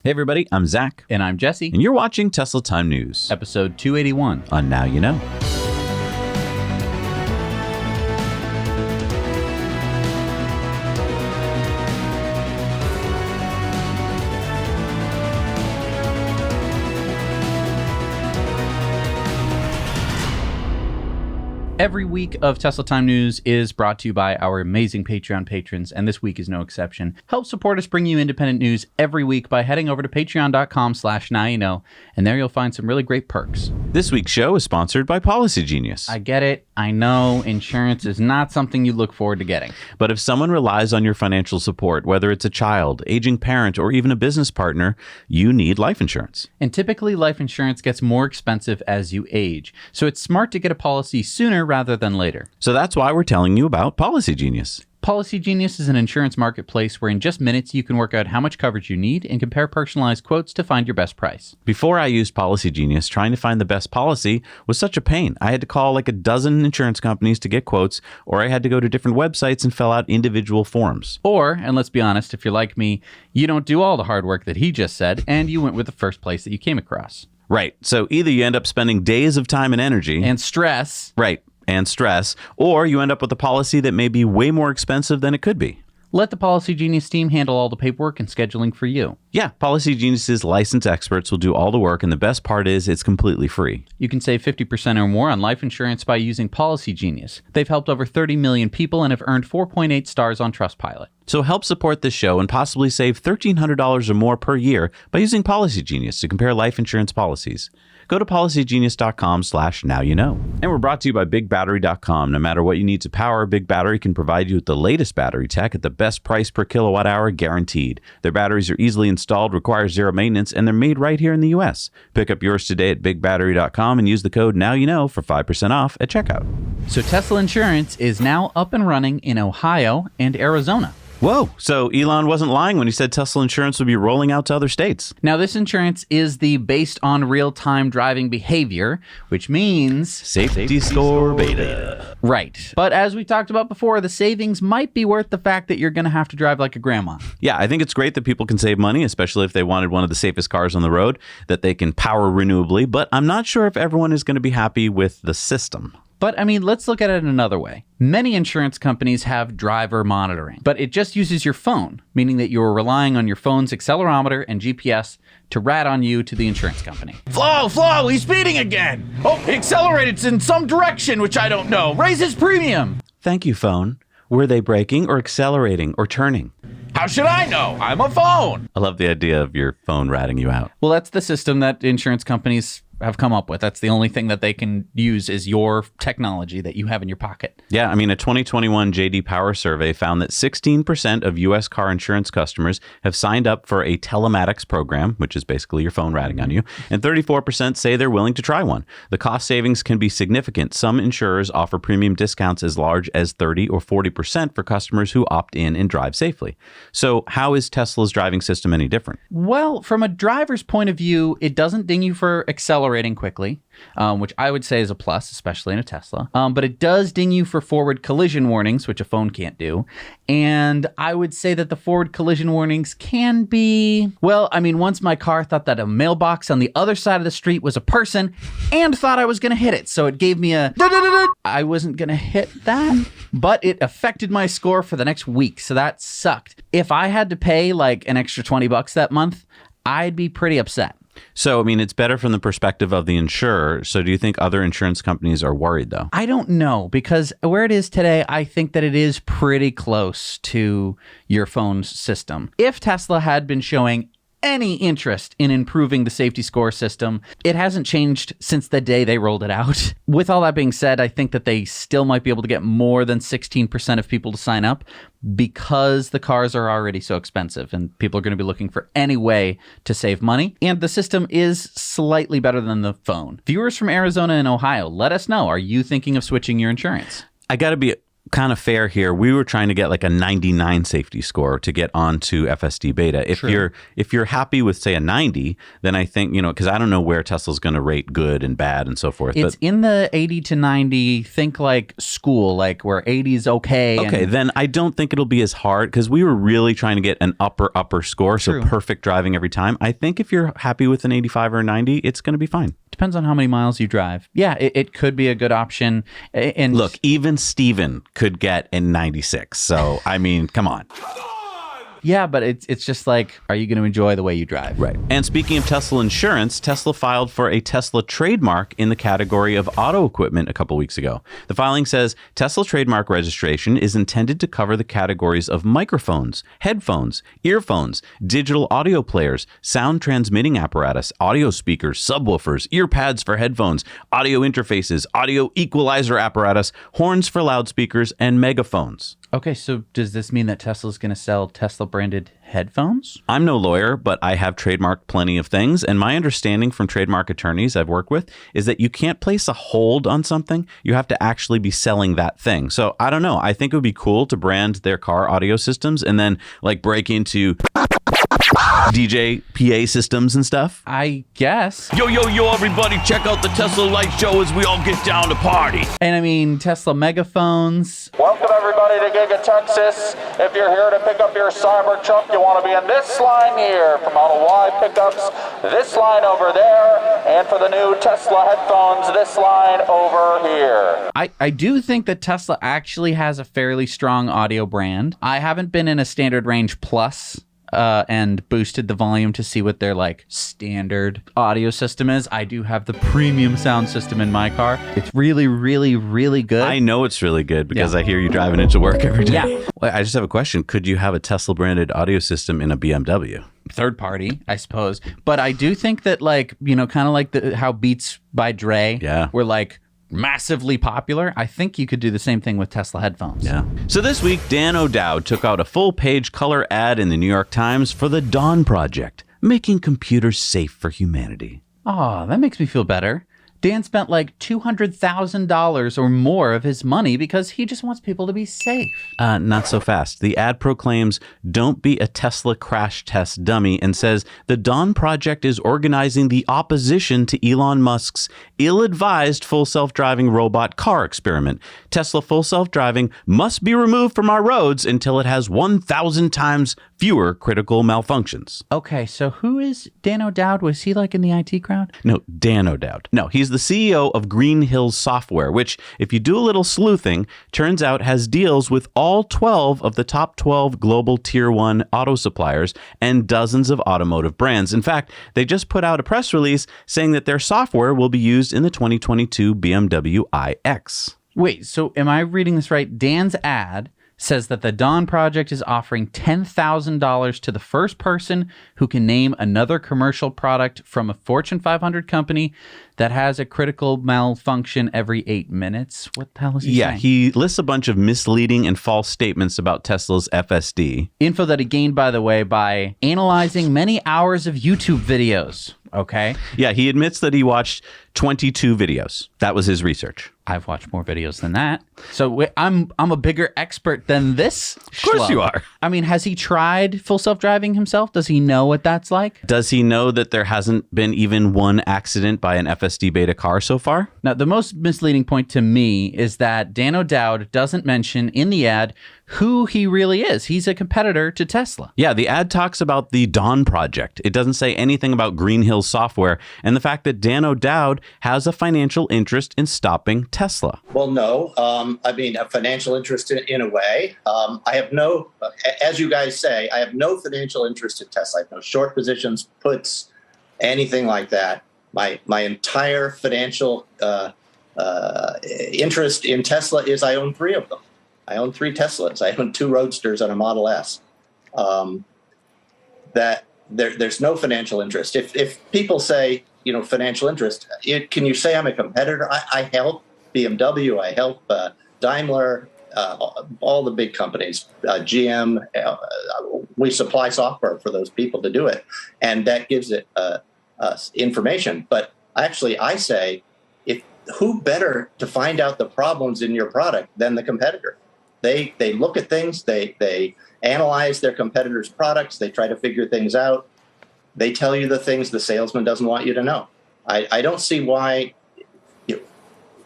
Hey everybody, I'm Zach. And I'm Jesse. And you're watching Tesla Time News. Episode 281. On Now You Know. Every week of Tesla Time News is brought to you by our amazing Patreon patrons, and this week is no exception. Help support us bring you independent news every week by heading over to patreon.com/nowyouknow, and there you'll find some really great perks. This week's show is sponsored by Policy Genius. I get it. I know insurance is not something you look forward to getting. But if someone relies on your financial support, whether it's a child, aging parent, or even a business partner, you need life insurance. And typically life insurance gets more expensive as you age, so it's smart to get a policy sooner rather than later. So that's why we're telling you about Policy Genius. Policy Genius is an insurance marketplace where in just minutes you can work out how much coverage you need and compare personalized quotes to find your best price. Before I used Policy Genius, trying to find the best policy was such a pain. I had to call like a dozen insurance companies to get quotes, or I had to go to different websites and fill out individual forms. Or, and let's be honest, if you're like me, you don't do all the hard work that he just said, and you went with the first place that you came across. Right. So either you end up spending days of time and energy. And stress. Right. And stress, or you end up with a policy that may be way more expensive than it could be. Let the Policy Genius team handle all the paperwork and scheduling for you. Yeah, Policy Genius's licensed experts will do all the work, and the best part is it's completely free. You can save 50% or more on life insurance by using Policy Genius. They've helped over 30 million people and have earned 4.8 stars on Trustpilot. So help support this show and possibly save $1,300 or more per year by using Policy Genius to compare life insurance policies. Go to policygenius.com/nowyouknow. And we're brought to you by BigBattery.com. No matter what you need to power, Big Battery can provide you with the latest battery tech at the best price per kilowatt hour guaranteed. Their batteries are easily installed, require zero maintenance, and they're made right here in the U.S. Pick up yours today at BigBattery.com and use the code NOWYOUKNOW for 5% off at checkout. So Tesla Insurance is now up and running in Ohio and Arizona. Whoa, so Elon wasn't lying when he said Tesla Insurance would be rolling out to other states. Now, this insurance is the based on real-time driving behavior, which means safety score beta. Right. But as we talked about before, the savings might be worth the fact that you're going to have to drive like a grandma. Yeah, I think it's great that people can save money, especially if they wanted one of the safest cars on the road that they can power renewably, but I'm not sure if everyone is going to be happy with the system. But, I mean, let's look at it another way. Many insurance companies have driver monitoring, but it just uses your phone, meaning that you're relying on your phone's accelerometer and GPS to rat on you to the insurance company. Flo, he's speeding again. Oh, he accelerated in some direction, which I don't know. Raise his premium. Thank you, phone. Were they braking or accelerating or turning? How should I know? I'm a phone. I love the idea of your phone ratting you out. Well, that's the system that insurance companies have come up with. That's the only thing that they can use is your technology that you have in your pocket. Yeah, I mean, a 2021 J.D. Power survey found that 16% of U.S. car insurance customers have signed up for a telematics program, which is basically your phone ratting on you, and 34% say they're willing to try one. The cost savings can be significant. Some insurers offer premium discounts as large as 30 or 40% for customers who opt in and drive safely. So how is Tesla's driving system any different? Well, from a driver's point of view, it doesn't ding you for accelerating quickly, which I would say is a plus, especially in a Tesla. But it does ding you for forward collision warnings, which a phone can't do. And I would say that the forward collision warnings can be, well, I mean, once my car thought that a mailbox on the other side of the street was a person and thought I was going to hit it. So it gave me a, I wasn't going to hit that, but it affected my score for the next week. So that sucked. If I had to pay like an extra $20 that month, I'd be pretty upset. So, I mean, it's better from the perspective of the insurer. So do you think other insurance companies are worried, though? I don't know, because where it is today, I think that it is pretty close to your phone's system. If Tesla had been showing any interest in improving the safety score system, it hasn't changed since the day they rolled it out. With all that being said, I think that they still might be able to get more than 16% of people to sign up because the cars are already so expensive and people are going to be looking for any way to save money. And the system is slightly better than the phone. Viewers from Arizona and Ohio, let us know. Are you thinking of switching your insurance? I got to be kind of fair here. We were trying to get like a 99 safety score to get onto FSD beta. If you're happy with say a 90, then I think, because I don't know where Tesla's going to rate good and bad and so forth. It's in the 80 to 90. Think like school, like where 80 is okay. Okay, then I don't think it'll be as hard because we were really trying to get an upper score, so perfect driving every time. I think if you're happy with an 85 or a 90, it's going to be fine. Depends on how many miles you drive. Yeah, it could be a good option. And look, even Steven could get a 96. So, I mean, come on. Yeah, but it's just like, are you going to enjoy the way you drive? Right. And speaking of Tesla insurance, Tesla filed for a Tesla trademark in the category of auto equipment a couple weeks ago. The filing says Tesla trademark registration is intended to cover the categories of microphones, headphones, earphones, digital audio players, sound transmitting apparatus, audio speakers, subwoofers, earpads for headphones, audio interfaces, audio equalizer apparatus, horns for loudspeakers, and megaphones. Okay, so does this mean that Tesla's going to sell Tesla-branded headphones? I'm no lawyer, but I have trademarked plenty of things, and my understanding from trademark attorneys I've worked with is that you can't place a hold on something. You have to actually be selling that thing. So I don't know. I think it would be cool to brand their car audio systems and then like break into DJ PA systems and stuff. I guess. Yo, everybody, check out the Tesla light show as we all get down to party. And I mean, Tesla megaphones. Welcome, everybody, to Giga, Texas. If you're here to pick up your Cybertruck, you want to be in this line here. For Model Y pickups, this line over there. And for the new Tesla headphones, this line over here. I do think that Tesla actually has a fairly strong audio brand. I haven't been in a standard range plus and boosted the volume to see what their like standard audio system is. I do have the premium sound system in my car. It's really, really, really good. I know it's really good because I hear you driving into work every day. Yeah. Well, I just have a question. Could you have a Tesla branded audio system in a BMW? Third party, I suppose. But I do think that like, kind of like how Beats by Dre were like massively popular. I think you could do the same thing with Tesla headphones. Yeah. So this week, Dan O'Dowd took out a full-page color ad in the New York Times for the Dawn Project, making computers safe for humanity. Oh, that makes me feel better. Dan spent like $200,000 or more of his money because he just wants people to be safe. Not so fast. The ad proclaims, "Don't be a Tesla crash test dummy," and says the Dawn Project is organizing the opposition to Elon Musk's ill-advised full self-driving robot car experiment. Tesla full self-driving must be removed from our roads until it has 1,000 times fewer critical malfunctions. Okay, so who is Dan O'Dowd? Was he like in the IT crowd? No, Dan O'Dowd. No, he's the CEO of Green Hills Software, which, if you do a little sleuthing, turns out has deals with all 12 of the top 12 global tier 1 auto suppliers and dozens of automotive brands. In fact, they just put out a press release saying that their software will be used in the 2022 BMW iX. Wait, so am I reading this right? Dan's ad says that the Dawn Project is offering $10,000 to the first person who can name another commercial product from a Fortune 500 company that has a critical malfunction every 8 minutes. What the hell is he saying? Yeah, he lists a bunch of misleading and false statements about Tesla's FSD. Info that he gained, by the way, by analyzing many hours of YouTube videos. Okay. Yeah, he admits that he watched 22 videos. That was his research. I've watched more videos than that. So I'm a bigger expert than this. Of course you are. I mean, has he tried full self-driving himself? Does he know what that's like? Does he know that there hasn't been even one accident by an FSD beta car so far? Now, the most misleading point to me is that Dan O'Dowd doesn't mention in the ad who he really is. He's a competitor to Tesla. Yeah, the ad talks about the Dawn Project. It doesn't say anything about Green Hills Software and the fact that Dan O'Dowd has a financial interest in stopping Tesla. Well, no. I mean, a financial interest in a way. I have no, as you guys say, I have no financial interest in Tesla. I have no short positions, puts, anything like that. My entire financial interest in Tesla is I own 3 of them. I own 3 Teslas. I own 2 Roadsters and a Model S. That there's no financial interest. If people say, financial interest, can you say I'm a competitor? I help BMW. I help Daimler, all the big companies, GM. We supply software for those people to do it, and that gives it information. But actually, I say, who better to find out the problems in your product than the competitor? They look at things. They analyze their competitors' products. They try to figure things out. They tell you the things the salesman doesn't want you to know. I don't see why.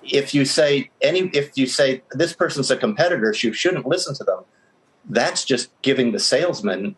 If you say this person's a competitor, you shouldn't listen to them. That's just giving the salesman,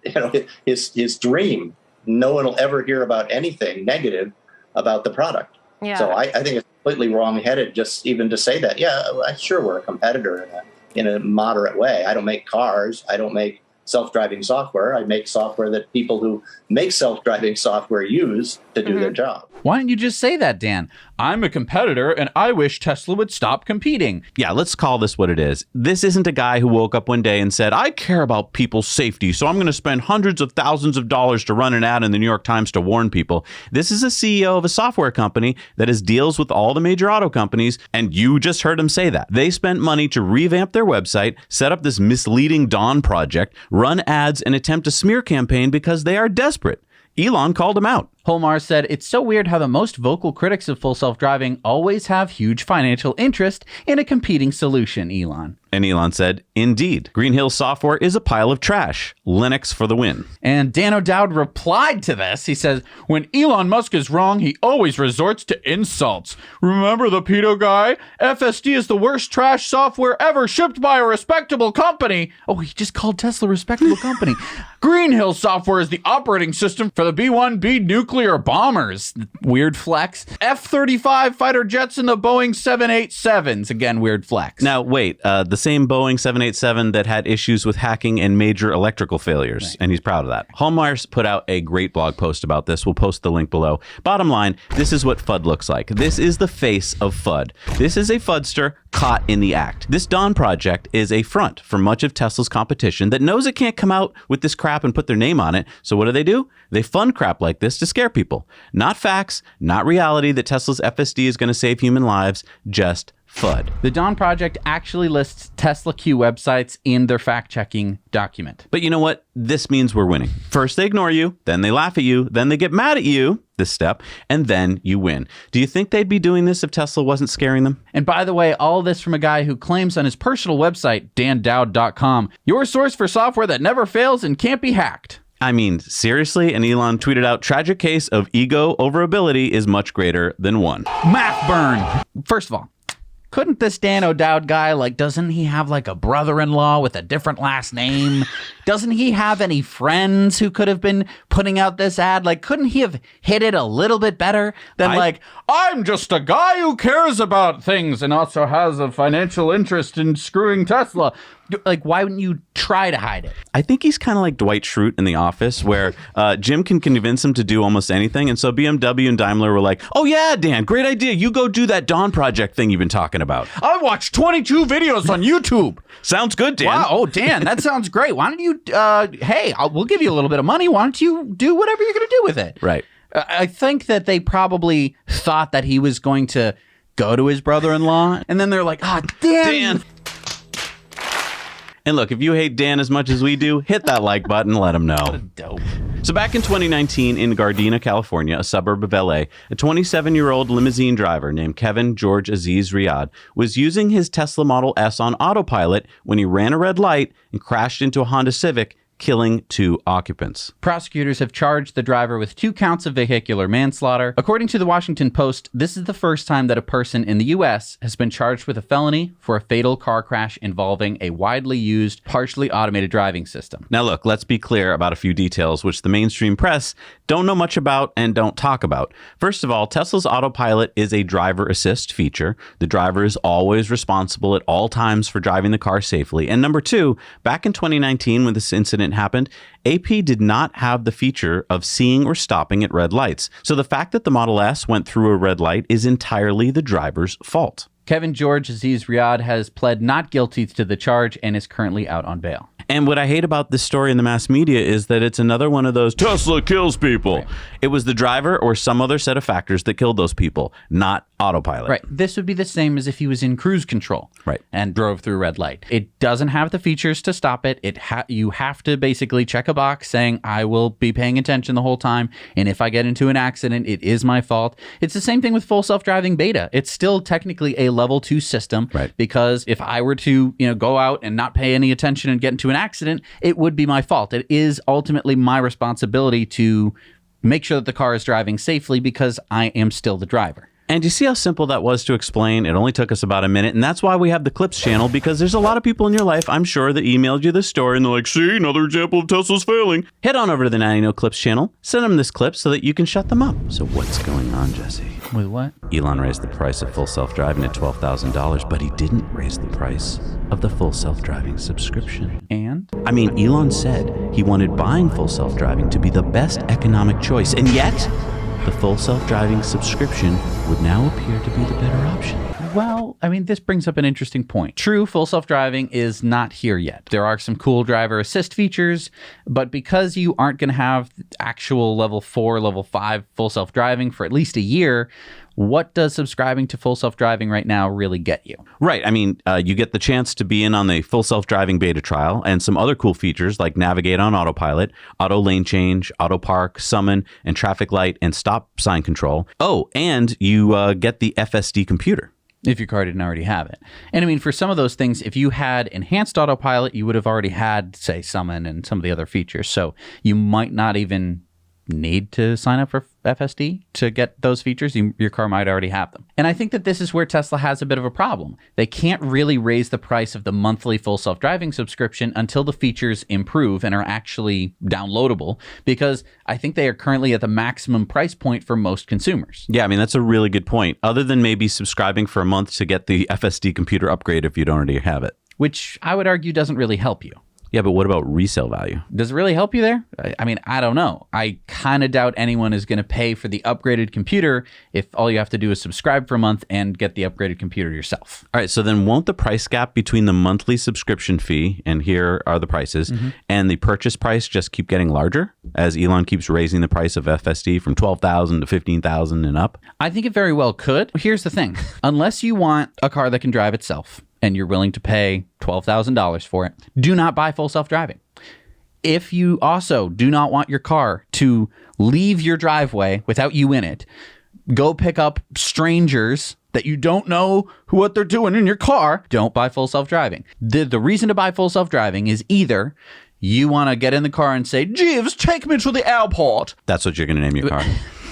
his dream. No one will ever hear about anything negative about the product. Yeah. So I think it's completely wrong-headed just even to say that. Yeah, sure, we're a competitor in a moderate way. I don't make cars. I don't make self-driving software. I make software that people who make self-driving software use to do their job. Why don't you just say that, Dan? I'm a competitor, and I wish Tesla would stop competing. Yeah, let's call this what it is. This isn't a guy who woke up one day and said, I care about people's safety, so I'm going to spend hundreds of thousands of dollars to run an ad in the New York Times to warn people. This is a CEO of a software company that has deals with all the major auto companies, and you just heard him say that. They spent money to revamp their website, set up this misleading Dawn project, run ads, and attempt a smear campaign because they are desperate. Elon called him out. Holmar said, it's so weird how the most vocal critics of full self-driving always have huge financial interest in a competing solution, Elon. And Elon said, indeed, Green Hill Software is a pile of trash. Linux for the win. And Dan O'Dowd replied to this. He says, when Elon Musk is wrong, he always resorts to insults. Remember the pedo guy? FSD is the worst trash software ever shipped by a respectable company. Oh, he just called Tesla a respectable company. Green Hill Software is the operating system for the B-1B nuclear bombers. Weird flex. F-35 fighter jets and the Boeing 787s. Again, weird flex. Now, wait, the same Boeing 787 that had issues with hacking and major electrical failures, right. And he's proud of that. Hallmeyer's put out a great blog post about this. We'll post the link below. Bottom line, this is what FUD looks like. This is the face of FUD. This is a FUDster caught in the act. This Dawn project is a front for much of Tesla's competition that knows it can't come out with this crap and put their name on it. So what do? They fund crap like this to scare people. Not facts, not reality that Tesla's FSD is going to save human lives, just FUD. The Dawn project actually lists Tesla Q websites in their fact-checking document. But you know what? This means we're winning. First they ignore you, then they laugh at you, then they get mad at you, this step, and then you win. Do you think they'd be doing this if Tesla wasn't scaring them? And by the way, all this from a guy who claims on his personal website, dandowd.com, your source for software that never fails and can't be hacked. I mean, seriously? And Elon tweeted out, tragic case of ego over ability is much greater than one. Math burn. First of all, couldn't this Dan O'Dowd guy, doesn't he have a brother-in-law with a different last name? Doesn't he have any friends who could have been putting out this ad? Couldn't he have hit it a little bit better than I'm just a guy who cares about things and also has a financial interest in screwing Tesla? Why wouldn't you try to hide it? I think he's kind of like Dwight Schrute in The Office, where Jim can convince him to do almost anything. And so BMW and Daimler were like, oh yeah, Dan, great idea. You go do that Dawn project thing you've been talking about. I watched 22 videos on YouTube. Sounds good, Dan. Wow. Oh, Dan, that sounds great. Why don't you, we'll give you a little bit of money. Why don't you do whatever you're going to do with it? Right. I think that they probably thought that he was going to go to his brother-in-law. And then they're like, Dan. And look, if you hate Dan as much as we do, hit that like button, let him know. What a dope. So back in 2019 in Gardena, California, a suburb of LA, a 27-year-old limousine driver named Kevin George Aziz Riyad was using his Tesla Model S on autopilot when he ran a red light and crashed into a Honda Civic, killing 2 occupants. Prosecutors have charged the driver with 2 counts of vehicular manslaughter. According to the Washington Post, this is the first time that a person in the U.S. has been charged with a felony for a fatal car crash involving a widely used, partially automated driving system. Now look, let's be clear about a few details which the mainstream press don't know much about and don't talk about. First of all, Tesla's autopilot is a driver assist feature. The driver is always responsible at all times for driving the car safely. And number 2, back in 2019 when this incident happened, AP did not have the feature of seeing or stopping at red lights. So the fact that the Model S went through a red light is entirely the driver's fault. Kevin George Aziz Riyad has pled not guilty to the charge and is currently out on bail. And what I hate about this story in the mass media is that it's another one of those Tesla kills people. Right. It was the driver or some other set of factors that killed those people, not autopilot. Right. This would be the same as if he was in cruise control and drove through a red light. It doesn't have the features to stop it. You have to basically check a box saying, I will be paying attention the whole time. And if I get into an accident, it is my fault. It's the same thing with full self-driving beta. It's still technically a level 2 system because if I were to go out and not pay any attention and get into an accident, it would be my fault. It is ultimately my responsibility to make sure that the car is driving safely because I am still the driver. And you see how simple that was to explain? It only took us about a minute, and that's why we have the Clips channel, because there's a lot of people in your life, I'm sure, that emailed you this story, and they're like, see, another example of Tesla's failing. Head on over to the 90 No Clips channel, send them this clip so that you can shut them up. So what's going on, Jesse? With what? Elon raised the price of full self-driving at $12,000, but he didn't raise the price of the full self-driving subscription. And? I mean, Elon said he wanted buying full self-driving to be the best economic choice, and yet the full self-driving subscription would now appear to be the better option. Well, I mean, this brings up an interesting point. True, full self-driving is not here yet. There are some cool driver assist features, but because you aren't going to have actual level 4, level 5 full self-driving for at least a year, what does subscribing to full self-driving right now really get you? Right. I mean, you get the chance to be in on the full self-driving beta trial and some other cool features like navigate on autopilot, auto lane change, auto park, summon, and traffic light and stop sign control. Oh, and you get the FSD computer. If your car didn't already have it. And I mean, for some of those things, if you had enhanced autopilot, you would have already had, say, summon and some of the other features. So you might not even need to sign up for FSD to get those features. Your car might already have them. And I think that this is where Tesla has a bit of a problem. They can't really raise the price of the monthly full self-driving subscription until the features improve and are actually downloadable, because I think they are currently at the maximum price point for most consumers. Yeah, I mean, that's a really good point. Other than maybe subscribing for a month to get the FSD computer upgrade if you don't already have it. Which I would argue doesn't really help you. Yeah, but what about resale value? Does it really help you there? I mean, I don't know. I kind of doubt anyone is going to pay for the upgraded computer if all you have to do is subscribe for a month and get the upgraded computer yourself. All right, so then won't the price gap between the monthly subscription fee, and here are the prices, and the purchase price just keep getting larger as Elon keeps raising the price of FSD from $12,000 to $15,000 and up? I think it very well could. Here's the thing. Unless you want a car that can drive itself, and you're willing to pay $12,000 for it, do not buy full self-driving. If you also do not want your car to leave your driveway without you in it, go pick up strangers that you don't know what they're doing in your car, don't buy full self-driving. The reason to buy full self-driving is either you want to get in the car and say, Jeeves, take me to the airport. That's what you're going to name your car.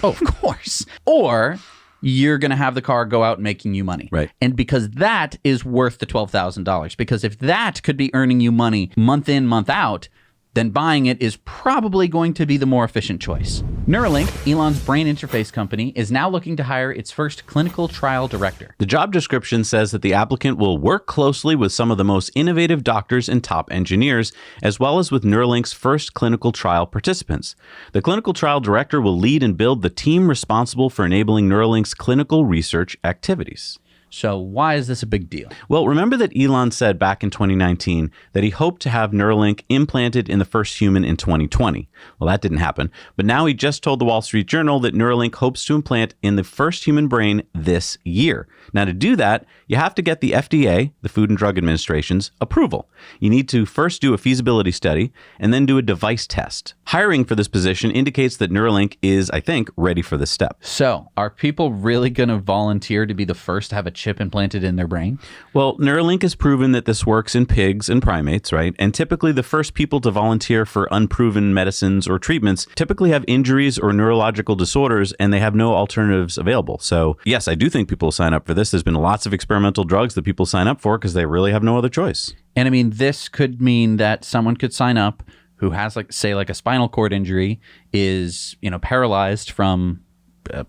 Oh, of course. Or you're going to have the car go out making you money. Right. And because that is worth the $12,000. Because if that could be earning you money month in, month out, then buying it is probably going to be the more efficient choice. Neuralink, Elon's brain interface company, is now looking to hire its first clinical trial director. The job description says that the applicant will work closely with some of the most innovative doctors and top engineers, as well as with Neuralink's first clinical trial participants. The clinical trial director will lead and build the team responsible for enabling Neuralink's clinical research activities. So why is this a big deal? Well, remember that Elon said back in 2019 that he hoped to have Neuralink implanted in the first human in 2020. Well, that didn't happen. But now he just told the Wall Street Journal that Neuralink hopes to implant in the first human brain this year. Now, to do that, you have to get the FDA, the Food and Drug Administration's, approval. You need to first do a feasibility study and then do a device test. Hiring for this position indicates that Neuralink is, I think, ready for this step. So, are people really going to volunteer to be the first to have a chip implanted in their brain? Well, Neuralink has proven that this works in pigs and primates, right? And typically the first people to volunteer for unproven medicines or treatments typically have injuries or neurological disorders, and they have no alternatives available. So yes, I do think people sign up for this. There's been lots of experimental drugs that people sign up for because they really have no other choice. And I mean, this could mean that someone could sign up who has, like, say, like a spinal cord injury, is, paralyzed from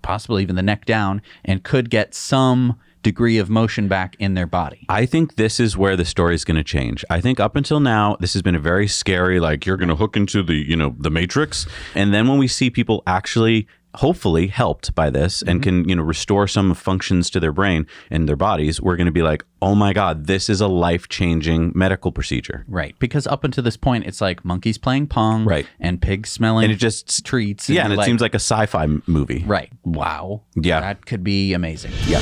possibly even the neck down, and could get some degree of motion back in their body. I think this is where the story is going to change. I think up until now, this has been a very scary, like, you're going to hook into the, the matrix. And then when we see people actually hopefully helped by this and can, restore some functions to their brain and their bodies, we're going to be like, oh my God, this is a life-changing medical procedure. Right. Because up until this point, it's like monkeys playing pong and pigs smelling and it just treats. And it seems like a sci-fi movie. Right. Wow. Yeah. That could be amazing. Yeah.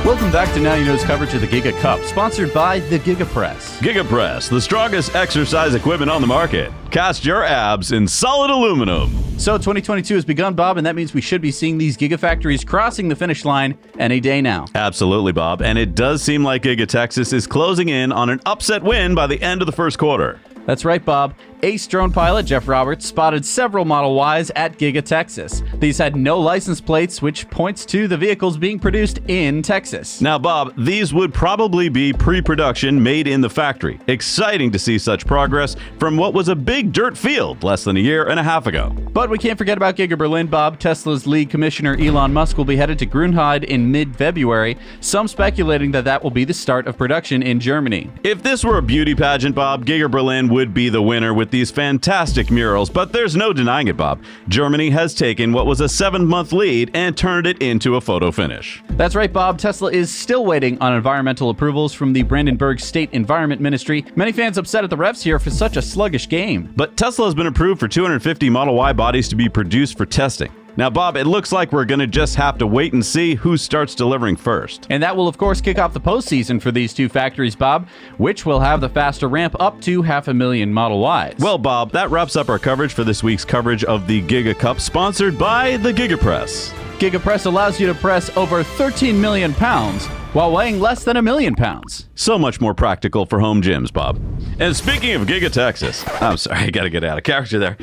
Welcome back to Now You Know's coverage of the Giga Cup, sponsored by the Giga Press. Giga Press, the strongest exercise equipment on the market. Cast your abs in solid aluminum. So 2022 has begun, Bob, and that means we should be seeing these Gigafactories crossing the finish line any day now. Absolutely, Bob. And it does seem like Giga Texas is closing in on an upset win by the end of the first quarter. That's right, Bob. Ace drone pilot Jeff Roberts spotted several Model Ys at Giga Texas. These had no license plates, which points to the vehicles being produced in Texas. Now, Bob, these would probably be pre-production made in the factory. Exciting to see such progress from what was a big dirt field less than a year and a half ago. But we can't forget about Giga Berlin, Bob. Tesla's lead commissioner Elon Musk will be headed to Grünheide in mid-February, some speculating that will be the start of production in Germany. If this were a beauty pageant, Bob, Giga Berlin would be the winner with these fantastic murals, but there's no denying it, Bob. Germany has taken what was a 7-month lead and turned it into a photo finish. That's right, Bob. Tesla is still waiting on environmental approvals from the Brandenburg State Environment Ministry. Many fans upset at the refs here for such a sluggish game. But Tesla has been approved for 250 Model Y bodies to be produced for testing. Now, Bob, it looks like we're going to just have to wait and see who starts delivering first. And that will, of course, kick off the postseason for these two factories, Bob, which will have the faster ramp up to 500,000 Model Ys. Well, Bob, that wraps up our coverage for this week's coverage of the Giga Cup, sponsored by the Giga Press. Giga Press allows you to press over 13 million pounds while weighing less than 1 million pounds. So much more practical for home gyms, Bob. And speaking of Giga Texas, I'm sorry, I got to get out of character there.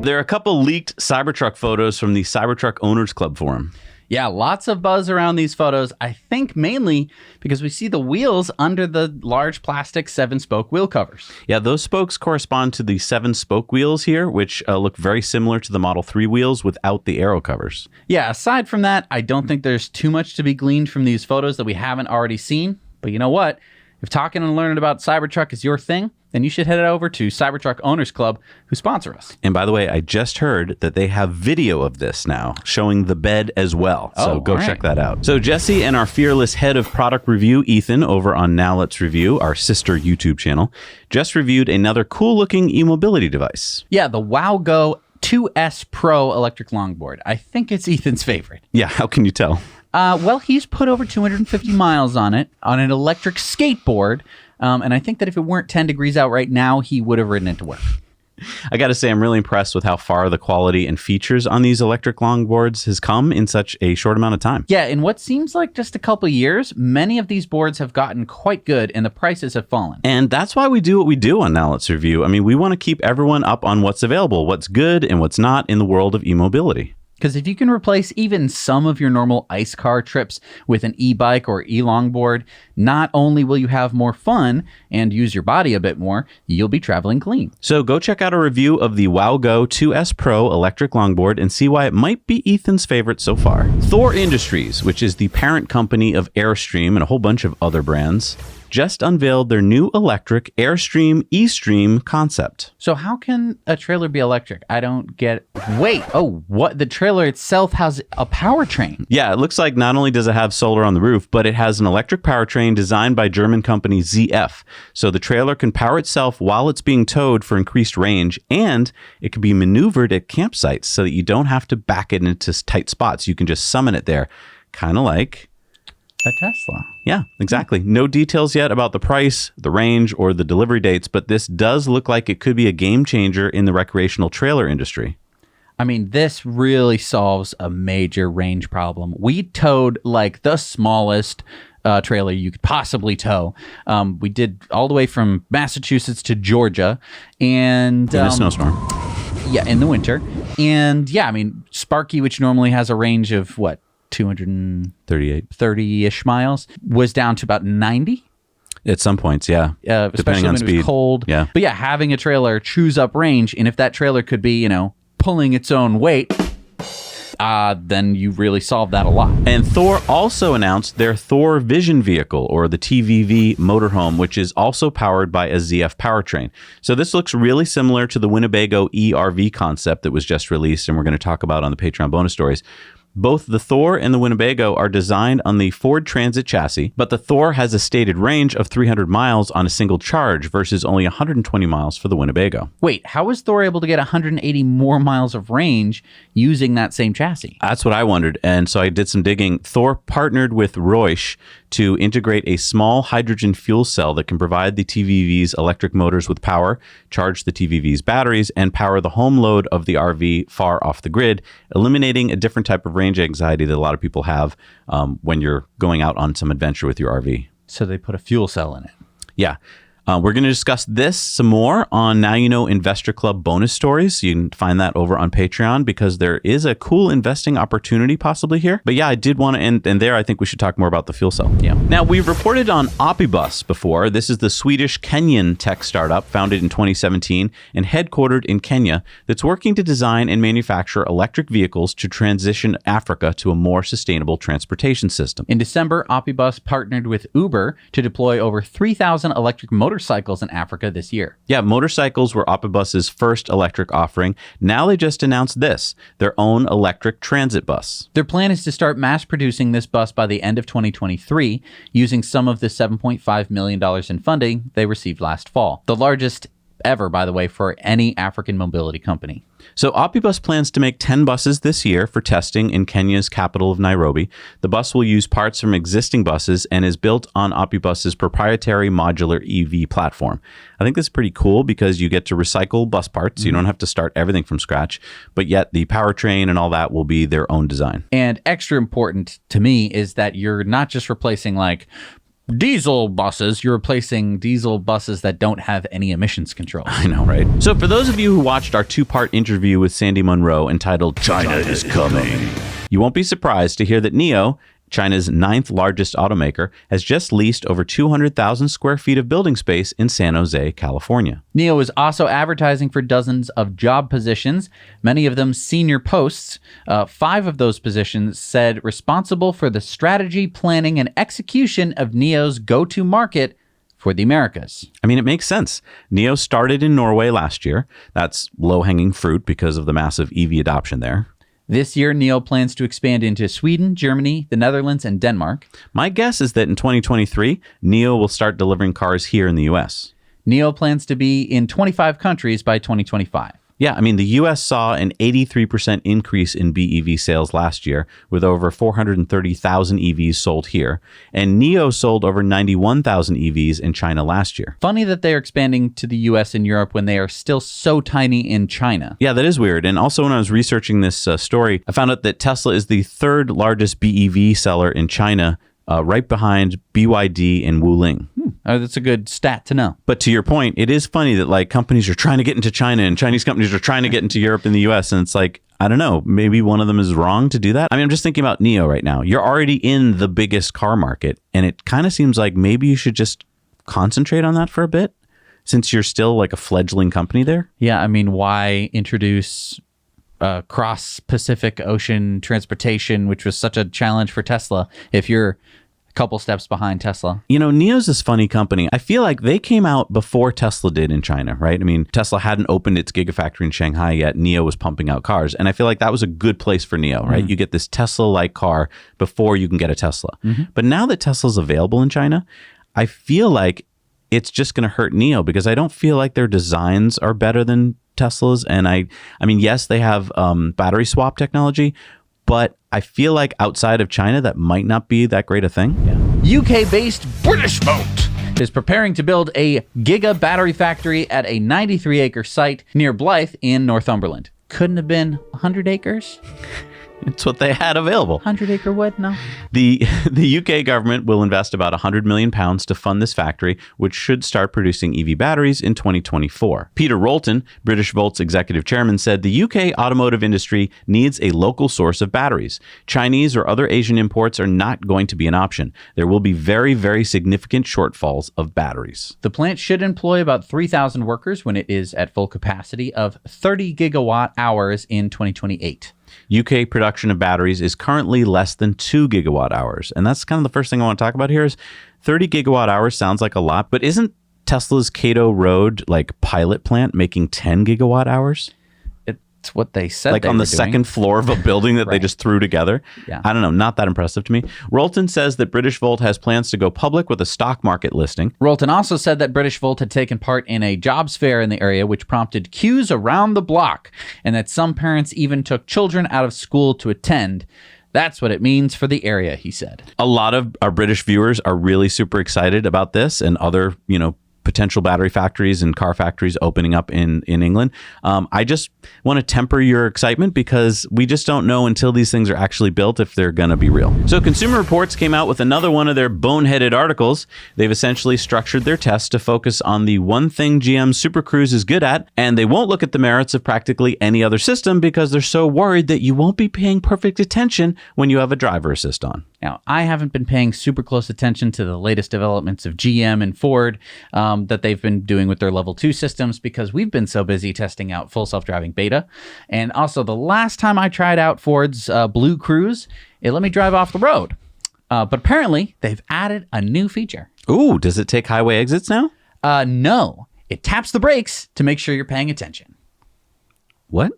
There are a couple leaked Cybertruck photos from the Cybertruck Owners Club forum. Yeah, lots of buzz around these photos, I think mainly because we see the wheels under the large plastic 7-spoke wheel covers. Yeah, those spokes correspond to the 7-spoke wheels here, which look very similar to the Model 3 wheels without the aero covers. Yeah, aside from that, I don't think there's too much to be gleaned from these photos that we haven't already seen. But you know what? If talking and learning about Cybertruck is your thing, then you should head over to Cybertruck Owners Club, who sponsor us. And by the way, I just heard that they have video of this now, showing the bed as well. So go check that out. So Jesse and our fearless head of product review, Ethan, over on Now Let's Review, our sister YouTube channel, just reviewed another cool-looking e-mobility device. Yeah, the Wowgo 2S Pro electric longboard. I think it's Ethan's favorite. Yeah, how can you tell? Well, he's put over 250 miles on it, on an electric skateboard. And I think that if it weren't 10 degrees out right now, he would have ridden it to work. I got to say, I'm really impressed with how far the quality and features on these electric longboards has come in such a short amount of time. Yeah, in what seems like just a couple of years, many of these boards have gotten quite good and the prices have fallen. And that's why we do what we do on Now Let's Review. I mean, we want to keep everyone up on what's available, what's good and what's not in the world of e-mobility. Because if you can replace even some of your normal ICE car trips with an e-bike or e-longboard, not only will you have more fun and use your body a bit more, you'll be traveling clean. So go check out a review of the Wowgo 2S Pro electric longboard and see why it might be Ethan's favorite so far. THOR Industries, which is the parent company of Airstream and a whole bunch of other brands, just unveiled their new electric Airstream eStream concept. So how can a trailer be electric? I don't get... Wait, what? The trailer itself has a powertrain. Yeah, it looks like not only does it have solar on the roof, but it has an electric powertrain designed by German company ZF. So the trailer can power itself while it's being towed for increased range, and it can be maneuvered at campsites so that you don't have to back it into tight spots. You can just summon it there, kind of like a Tesla. Yeah, exactly. No details yet about the price, the range, or the delivery dates, but this does look like it could be a game changer in the recreational trailer industry. I mean, this really solves a major range problem. We towed like the smallest trailer you could possibly tow. We did all the way from Massachusetts to Georgia. And in a snowstorm. Yeah, in the winter. And yeah, I mean, Sparky, which normally has a range of what? 230-ish miles, was down to about 90 at some points, yeah, depending on speed. It was cold. Yeah, but yeah, having a trailer chews up range, and if that trailer could be, pulling its own weight, then you really solve that a lot. And THOR also announced their THOR Vision vehicle, or the TVV motorhome, which is also powered by a ZF powertrain. So this looks really similar to the Winnebago ERV concept that was just released, and we're going to talk about on the Patreon bonus stories. Both the THOR and the Winnebago are designed on the Ford Transit chassis, but the THOR has a stated range of 300 miles on a single charge versus only 120 miles for the Winnebago. Wait, how is Thor able to get 180 more miles of range using that same chassis? That's what I wondered, and so I did some digging. THOR partnered with Reusch to integrate a small hydrogen fuel cell that can provide the TVV's electric motors with power, charge the TVV's batteries, and power the home load of the RV far off the grid, eliminating a different type of range anxiety that a lot of people have when you're going out on some adventure with your RV. So they put a fuel cell in it. Yeah. We're going to discuss this some more on Now You Know Investor Club bonus stories. You can find that over on Patreon because there is a cool investing opportunity possibly here. But yeah, I did want to end, and there I think we should talk more about the fuel cell. Yeah. Now, we've reported on Opibus before. This is the Swedish-Kenyan tech startup founded in 2017 and headquartered in Kenya that's working to design and manufacture electric vehicles to transition Africa to a more sustainable transportation system. In December, Opibus partnered with Uber to deploy over 3,000 electric motorcycles in Africa this year. Yeah, motorcycles were Opibus's first electric offering. Now they just announced this, their own electric transit bus. Their plan is to start mass producing this bus by the end of 2023 using some of the $7.5 million in funding they received last fall. The largest ever, by the way, for any African mobility company. So Opibus plans to make 10 buses this year for testing in Kenya's capital of Nairobi. The bus will use parts from existing buses and is built on Opibus's proprietary modular EV platform. I think this is pretty cool because you get to recycle bus parts. You don't have to start everything from scratch, but yet the powertrain and all that will be their own design. And extra important to me is that you're not just replacing like diesel buses, you're replacing diesel buses that don't have any emissions control. I know, right? So for those of you who watched our two-part interview with Sandy Munro entitled China is Coming, you won't be surprised to hear that NIO, China's 9th largest automaker, has just leased over 200,000 square feet of building space in San Jose, California. NIO is also advertising for dozens of job positions, many of them senior posts. 5 of those positions said responsible for the strategy, planning, and execution of NIO's go-to-market for the Americas. I mean, it makes sense. NIO started in Norway last year. That's low-hanging fruit because of the massive EV adoption there. This year, NIO plans to expand into Sweden, Germany, the Netherlands, and Denmark. My guess is that in 2023, NIO will start delivering cars here in the U.S. NIO plans to be in 25 countries by 2025. Yeah, I mean, the U.S. saw an 83% increase in BEV sales last year, with over 430,000 EVs sold here. And NIO sold over 91,000 EVs in China last year. Funny that they're expanding to the U.S. and Europe when they are still so tiny in China. Yeah, that is weird. And also when I was researching this story, I found out that Tesla is the 3rd largest BEV seller in China, right behind BYD and Wuling. That's a good stat to know. But to your point, it is funny that like companies are trying to get into China and Chinese companies are trying to get into Europe and the US. And it's like, I don't know, maybe one of them is wrong to do that. I mean, I'm just thinking about NIO right now. You're already in the biggest car market. And it kind of seems like maybe you should just concentrate on that for a bit since you're still like a fledgling company there. Yeah, I mean, why introduce cross-Pacific Ocean transportation, which was such a challenge for Tesla, if you're a couple steps behind Tesla? You know, NIO's this funny company. I feel like they came out before Tesla did in China, right? I mean, Tesla hadn't opened its Gigafactory in Shanghai yet. NIO was pumping out cars. And I feel like that was a good place for NIO, right? You get this Tesla-like car before you can get a Tesla. But now that Tesla's available in China, I feel like it's just going to hurt NIO because I don't feel like their designs are better than Teslas. And I mean, yes, they have battery swap technology, but I feel like outside of China, that might not be that great a thing. Yeah. UK-based Britishvolt is preparing to build a Giga battery factory at a 93-acre site near Blyth in Northumberland. Couldn't have been 100 acres? It's what they had available. 100-acre wood? No. The UK government will invest about £100 million to fund this factory, which should start producing EV batteries in 2024. Peter Rolton, Britishvolt's executive chairman, said the UK automotive industry needs a local source of batteries. Chinese or other Asian imports are not going to be an option. There will be very, very significant shortfalls of batteries. The plant should employ about 3,000 workers when it is at full capacity of 30 gigawatt hours in 2028. UK production of batteries is currently less than 2 gigawatt hours. And that's kind of the first thing I want to talk about here is 30 gigawatt hours sounds like a lot, but isn't Tesla's Cato Road pilot plant making 10 gigawatt hours? It's what they said. On the second floor of a building that they just threw together. Yeah. I don't know. Not that impressive to me. Rolton says that Britishvolt has plans to go public with a stock market listing. Rolton also said that Britishvolt had taken part in a jobs fair in the area, which prompted queues around the block, and that some parents even took children out of school to attend. That's what it means for the area, he said. A lot of our British viewers are really super excited about this and other, potential battery factories and car factories opening up in England. I just want to temper your excitement because we just don't know until these things are actually built if they're going to be real. So Consumer Reports came out with another one of their boneheaded articles. They've essentially structured their tests to focus on the one thing GM Super Cruise is good at, and they won't look at the merits of practically any other system because they're so worried that you won't be paying perfect attention when you have a driver assist on. Now, I haven't been paying super close attention to the latest developments of GM and Ford that they've been doing with their level 2 systems because we've been so busy testing out full self-driving beta. And also, the last time I tried out Ford's Blue Cruise, it let me drive off the road. But apparently, they've added a new feature. Ooh, does it take highway exits now? No. It taps the brakes to make sure you're paying attention. What?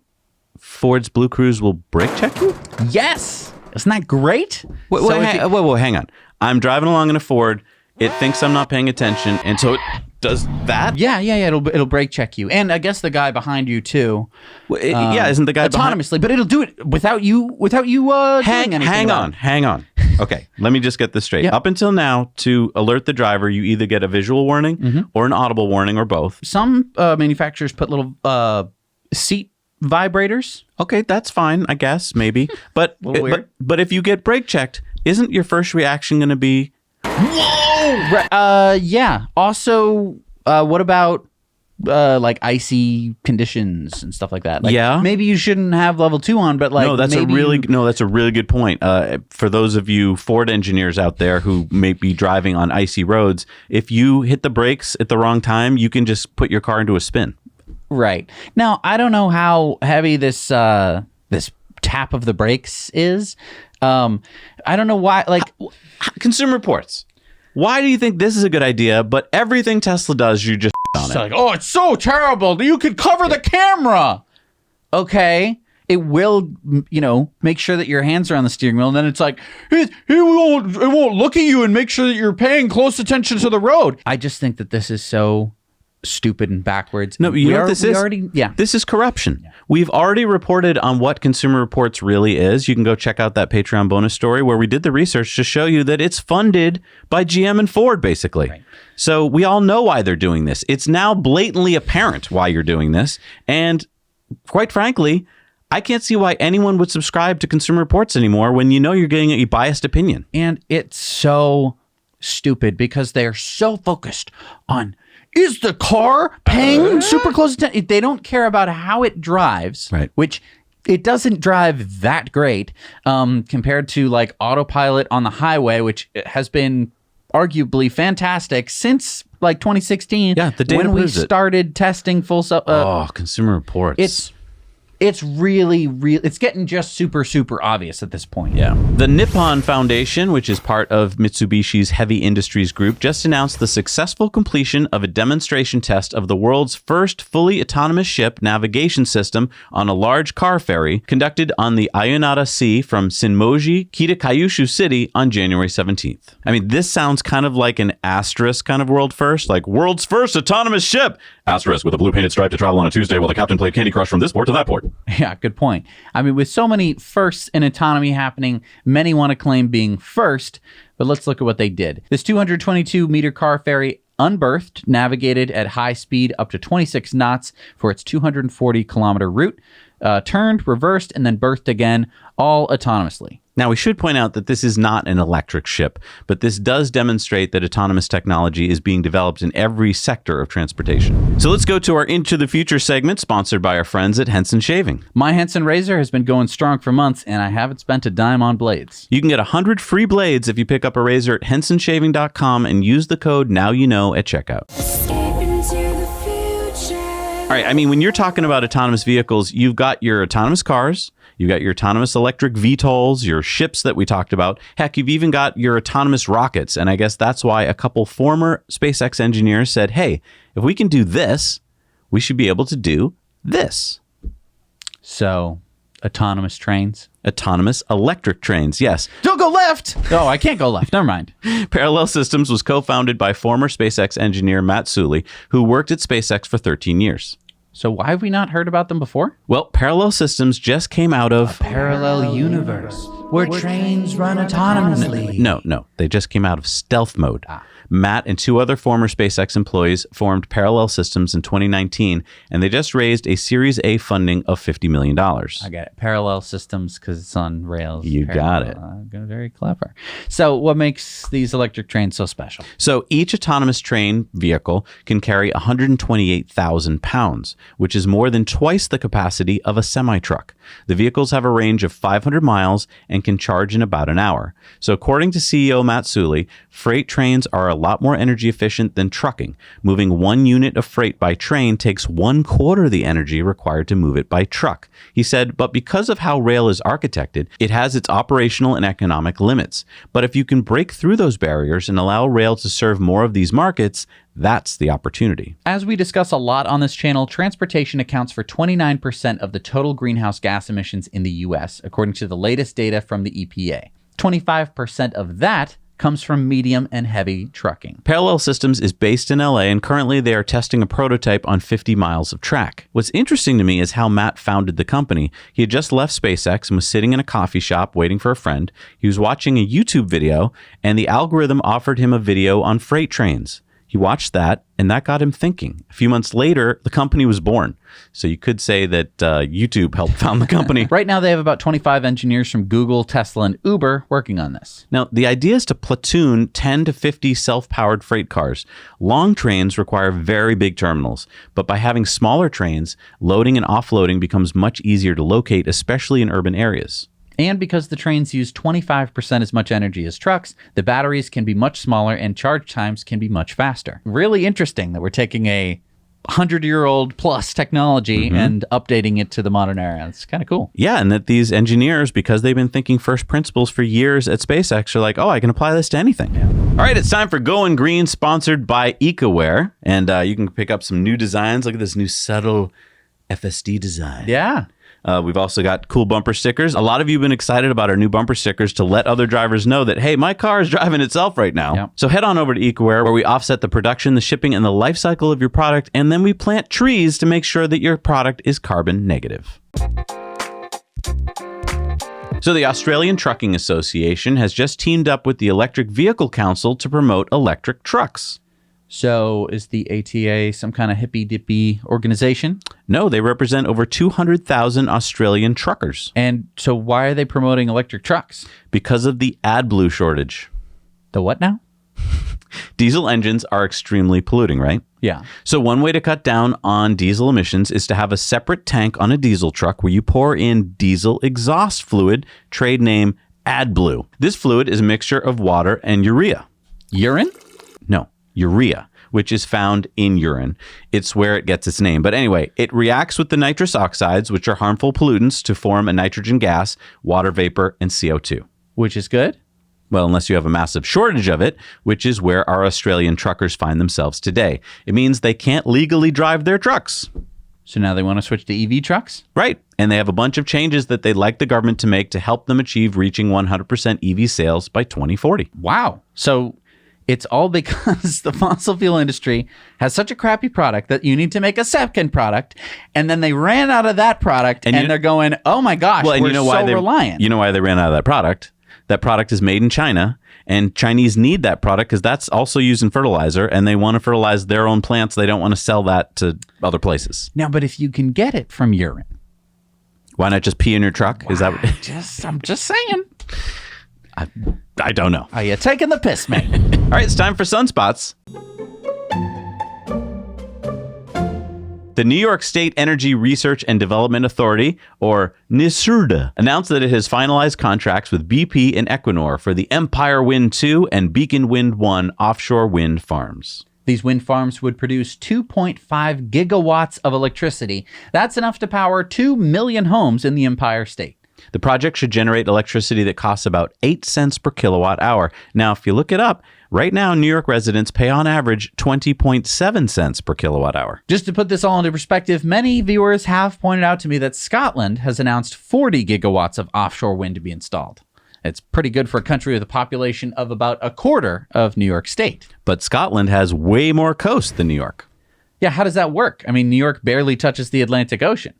Ford's Blue Cruise will brake check you? Yes! Isn't that great? Wait, hang on. I'm driving along in a Ford. It thinks I'm not paying attention, and so it does that? Yeah. It'll brake check you, and I guess the guy behind you too. Isn't the guy autonomously? But it'll do it without you doing anything. Hang on. Okay, let me just get this straight. Yep. Up until now, to alert the driver, you either get a visual warning or an audible warning or both. Some manufacturers put little seat vibrators. Okay, that's fine, I guess, maybe. But if you get brake checked, isn't your first reaction going to be, whoa? Yeah. Also, what about icy conditions and stuff like that? Maybe you shouldn't have level 2 on, but that's a really good point. For those of you Ford engineers out there who may be driving on icy roads, if you hit the brakes at the wrong time, you can just put your car into a spin. Right. Now, I don't know how heavy this tap of the brakes is. I don't know why. Consumer Reports. Why do you think this is a good idea, but everything Tesla does, you just on it? It's so terrible. You could cover the camera. Okay. It will, make sure that your hands are on the steering wheel, and then it's it won't look at you and make sure that you're paying close attention to the road. I just think that this is so stupid and backwards. No, you know what this is? This is corruption. Yeah. We've already reported on what Consumer Reports really is. You can go check out that Patreon bonus story where we did the research to show you that it's funded by GM and Ford, basically. Right. So we all know why they're doing this. It's now blatantly apparent why you're doing this. And quite frankly, I can't see why anyone would subscribe to Consumer Reports anymore when you know you're getting a biased opinion. And it's so stupid because they're so focused on, is the car paying super close attention? They don't care about how it drives, right? Which it doesn't drive that great compared to autopilot on the highway, which has been arguably fantastic since 2016. Yeah, the data when we started testing full self. Consumer Reports. It's really, it's getting just super, super obvious at this point. Yeah. The Nippon Foundation, which is part of Mitsubishi's Heavy Industries Group, just announced the successful completion of a demonstration test of the world's first fully autonomous ship navigation system on a large car ferry conducted on the Ionata Sea from Sinmoji, Kitakyushu City on January 17th. I mean, this sounds kind of like an asterisk kind of world first, like world's first autonomous ship. Asterisk with a blue painted stripe to travel on a Tuesday while the captain played Candy Crush from this port to that port. Yeah, good point. I mean, with so many firsts in autonomy happening, many want to claim being first, but let's look at what they did. This 222-meter car ferry unberthed, navigated at high speed up to 26 knots for its 240-kilometer route, turned, reversed, and then berthed again, all autonomously. Now, we should point out that this is not an electric ship, but this does demonstrate that autonomous technology is being developed in every sector of transportation. So let's go to our Into the Future segment, sponsored by our friends at Henson Shaving. My Henson razor has been going strong for months, and I haven't spent a dime on blades. You can get 100 free blades if you pick up a razor at hensonshaving.com and use the code NOWYOUKNOW at checkout. Escape into the future. right. I mean, when you're talking about autonomous vehicles, you've got your autonomous cars, you've got your autonomous electric VTOLs, your ships that we talked about. Heck, you've even got your autonomous rockets. And I guess that's why a couple former SpaceX engineers said, hey, if we can do this, we should be able to do this. So, autonomous trains? Autonomous electric trains, yes. Don't go left! Oh, I can't go left. Never mind. Parallel Systems was co-founded by former SpaceX engineer Matt Sully, who worked at SpaceX for 13 years. So why have we not heard about them before? Well, Parallel Systems just came out of... Parallel universe where trains run autonomously. No. They just came out of stealth mode. Matt and two other former SpaceX employees formed Parallel Systems in 2019, and they just raised a Series A funding of $50 million. I got it. Parallel Systems because it's on rails. You got it. Very clever. So what makes these electric trains so special? So each autonomous train vehicle can carry 128,000 pounds, which is more than twice the capacity of a semi-truck. The vehicles have a range of 500 miles and can charge in about an hour. So according to CEO Matt Sully, freight trains are a lot more energy efficient than trucking. Moving 1 unit of freight by train takes 1/4 the energy required to move it by truck. He said, but because of how rail is architected, it has its operational and economic limits. But if you can break through those barriers and allow rail to serve more of these markets, that's the opportunity. As we discuss a lot on this channel, transportation accounts for 29% of the total greenhouse gas emissions in the U.S., according to the latest data from the EPA. 25% of that comes from medium and heavy trucking. Parallel Systems is based in LA, and currently they are testing a prototype on 50 miles of track. What's interesting to me is how Matt founded the company. He had just left SpaceX and was sitting in a coffee shop waiting for a friend. He was watching a YouTube video, and the algorithm offered him a video on freight trains. He watched that, and that got him thinking. A few months later, the company was born. So you could say that YouTube helped found the company. Right now, they have about 25 engineers from Google, Tesla, and Uber working on this. Now, the idea is to platoon 10 to 50 self-powered freight cars. Long trains require very big terminals, but by having smaller trains, loading and offloading becomes much easier to locate, especially in urban areas. And because the trains use 25% as much energy as trucks, the batteries can be much smaller and charge times can be much faster. Really interesting that we're taking a 100-year-old plus technology and updating it to the modern era. It's kind of cool. Yeah, and that these engineers, because they've been thinking first principles for years at SpaceX, are like, oh, I can apply this to anything. Yeah. All right, it's time for Going Green, sponsored by EcoWare. And you can pick up some new designs. Look at this new subtle FSD design. Yeah. We've also got cool bumper stickers. A lot of you have been excited about our new bumper stickers to let other drivers know that, hey, my car is driving itself right now. Yep. So head on over to EcoWare, where we offset the production, the shipping, and the life cycle of your product, and then we plant trees to make sure that your product is carbon negative. So the Australian Trucking Association has just teamed up with the Electric Vehicle Council to promote electric trucks. So is the ATA some kind of hippy-dippy organization? No, they represent over 200,000 Australian truckers. And so why are they promoting electric trucks? Because of the AdBlue shortage. The what now? Diesel engines are extremely polluting, right? Yeah. So one way to cut down on diesel emissions is to have a separate tank on a diesel truck where you pour in diesel exhaust fluid, trade name AdBlue. This fluid is a mixture of water and urea. Urine? No. Urea, which is found in urine. It's where it gets its name. But anyway, it reacts with the nitrous oxides, which are harmful pollutants, to form a nitrogen gas, water vapor, and CO2. Which is good? Well, unless you have a massive shortage of it, which is where our Australian truckers find themselves today. It means they can't legally drive their trucks. So now they want to switch to EV trucks? Right. And they have a bunch of changes that they'd like the government to make to help them achieve reaching 100% EV sales by 2040. Wow. So it's all because the fossil fuel industry has such a crappy product that you need to make a second product, and then they ran out of that product, and they're going, "Oh my gosh, well, and we're you know why so reliant." You know why they ran out of that product? That product is made in China, and Chinese need that product because that's also used in fertilizer, and they want to fertilize their own plants. They don't want to sell that to other places. Now, but if you can get it from urine, why not just pee in your truck? Is that? I'm just saying. I don't know. Are you taking the piss, mate? All right, it's time for Sunspots. The New York State Energy Research and Development Authority, or NYSERDA, announced that it has finalized contracts with BP and Equinor for the Empire Wind 2 and Beacon Wind 1 offshore wind farms. These wind farms would produce 2.5 gigawatts of electricity. That's enough to power 2 million homes in the Empire State. The project should generate electricity that costs about 8 cents per kilowatt hour. Now, if you look it up, right now, New York residents pay on average 20.7 cents per kilowatt hour. Just to put this all into perspective, many viewers have pointed out to me that Scotland has announced 40 gigawatts of offshore wind to be installed. It's pretty good for a country with a population of about a quarter of New York State. But Scotland has way more coast than New York. Yeah, how does that work? I mean, New York barely touches the Atlantic Ocean.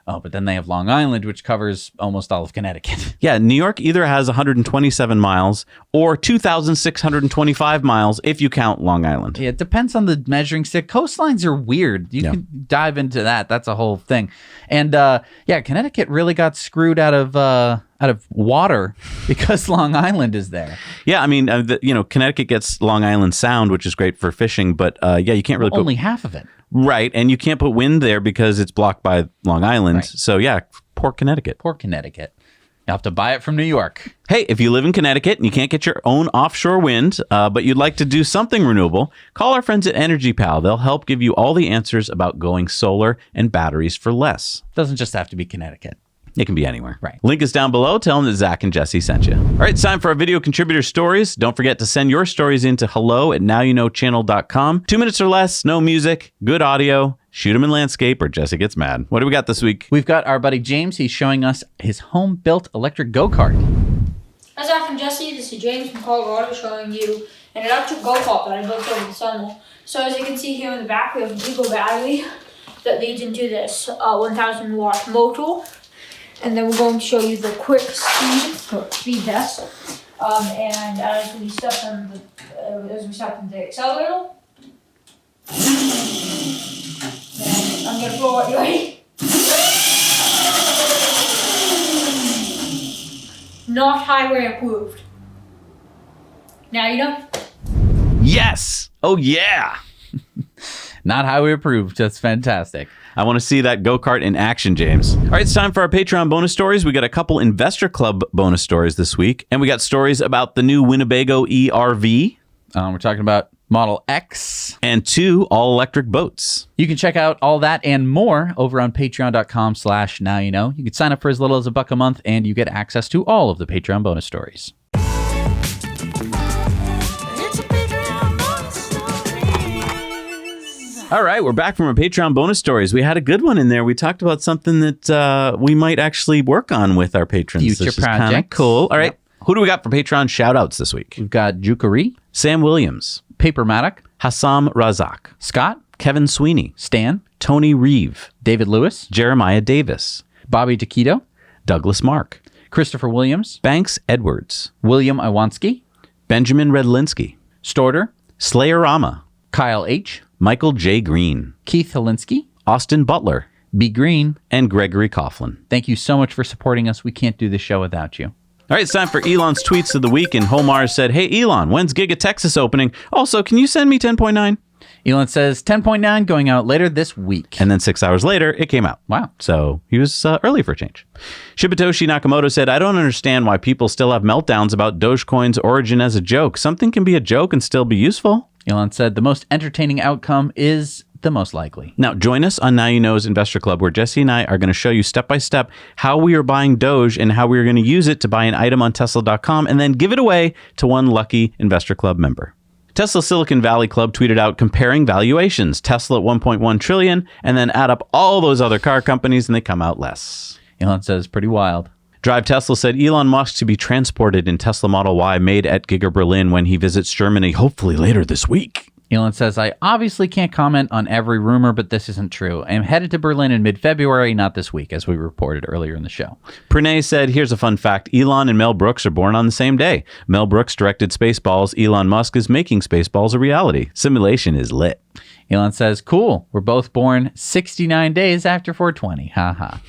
Oh, but then they have Long Island, which covers almost all of Connecticut. Yeah, New York either has 127 miles or 2,625 miles if you count Long Island. Yeah, it depends on the measuring stick. Coastlines are weird. You can dive into that. That's a whole thing. And Connecticut really got screwed out of water because Long Island is there. Yeah, I mean, Connecticut gets Long Island Sound, which is great for fishing, but you can't really put... Only half of it. Right, and you can't put wind there because it's blocked by Long Island. Right. So yeah, poor Connecticut. Poor Connecticut. You have to buy it from New York. Hey, if you live in Connecticut and you can't get your own offshore wind, but you'd like to do something renewable, call our friends at Energy Pal. They'll help give you all the answers about going solar and batteries for less. Doesn't just have to be Connecticut. It can be anywhere. Right. Link is down below. Tell them that Zach and Jesse sent you. All right, it's time for our video contributor stories. Don't forget to send your stories into hello@nowyouknowchannel.com. 2 minutes or less, no music, good audio. Shoot them in landscape or Jesse gets mad. What do we got this week? We've got our buddy James. He's showing us his home-built electric go-kart. Hi Zach and Jesse, this is James from Colorado showing you an electric go-kart that I built over the summer. So as you can see here in the back, we have a Giga battery that leads into this 1,000 watt motor. And then we're going to show you the quick speed test. And as we step on the accelerator, then I'm gonna blow it. You ready? Not highway approved. Now you know. Yes. Oh yeah. Not highway approved. That's fantastic. I want to see that go-kart in action, James. All right, it's time for our Patreon bonus stories. We got a couple Investor Club bonus stories this week, and we got stories about the new Winnebago ERV. We're talking about Model X. And 2 all-electric boats. You can check out all that and more over on patreon.com/nowyouknow. You can sign up for as little as $1 a month, and you get access to all of the Patreon bonus stories. All right, we're back from our Patreon bonus stories. We had a good one in there. We talked about something that we might actually work on with our patrons. Future projects. Cool. All right. Yep. Who do we got for Patreon shout-outs this week? We've got Jukari, Sam Williams, Papermatic, Hassam Razak, Scott, Kevin Sweeney, Stan, Tony Reeve, David Lewis, Jeremiah Davis, Bobby Taquito, Douglas Mark, Christopher Williams, Banks Edwards, William Iwanski, Benjamin Redlinsky, Storter, Slayerama, Kyle H., Michael J. Green, Keith Helinski, Austin Butler, B. Green, and Gregory Coughlin. Thank you so much for supporting us. We can't do this show without you. All right, it's time for Elon's tweets of the week, and Homar said, "Hey, Elon, when's Giga Texas opening? Also, can you send me 10.9? Elon says 10.9 going out later this week. And then 6 hours later, it came out. Wow. So he was early for a change. Shibatoshi Nakamoto said, I don't understand why people still have meltdowns about Dogecoin's origin as a joke. Something can be a joke and still be useful. Elon said the most entertaining outcome is the most likely. Now, join us on Now You Know's Investor Club, where Jesse and I are going to show you step by step how we are buying Doge and how we are going to use it to buy an item on Tesla.com and then give it away to one lucky Investor Club member. Tesla Silicon Valley Club tweeted out comparing valuations, Tesla at 1.1 trillion, and then add up all those other car companies and they come out less. Elon says pretty wild. Drive Tesla said Elon Musk to be transported in Tesla Model Y made at Giga Berlin when he visits Germany, hopefully later this week. Elon says, I obviously can't comment on every rumor, but this isn't true. I am headed to Berlin in mid-February, not this week, as we reported earlier in the show. Pranay said, here's a fun fact. Elon and Mel Brooks are born on the same day. Mel Brooks directed Spaceballs. Elon Musk is making Spaceballs a reality. Simulation is lit. Elon says, cool. We're both born 69 days after 420. Ha ha.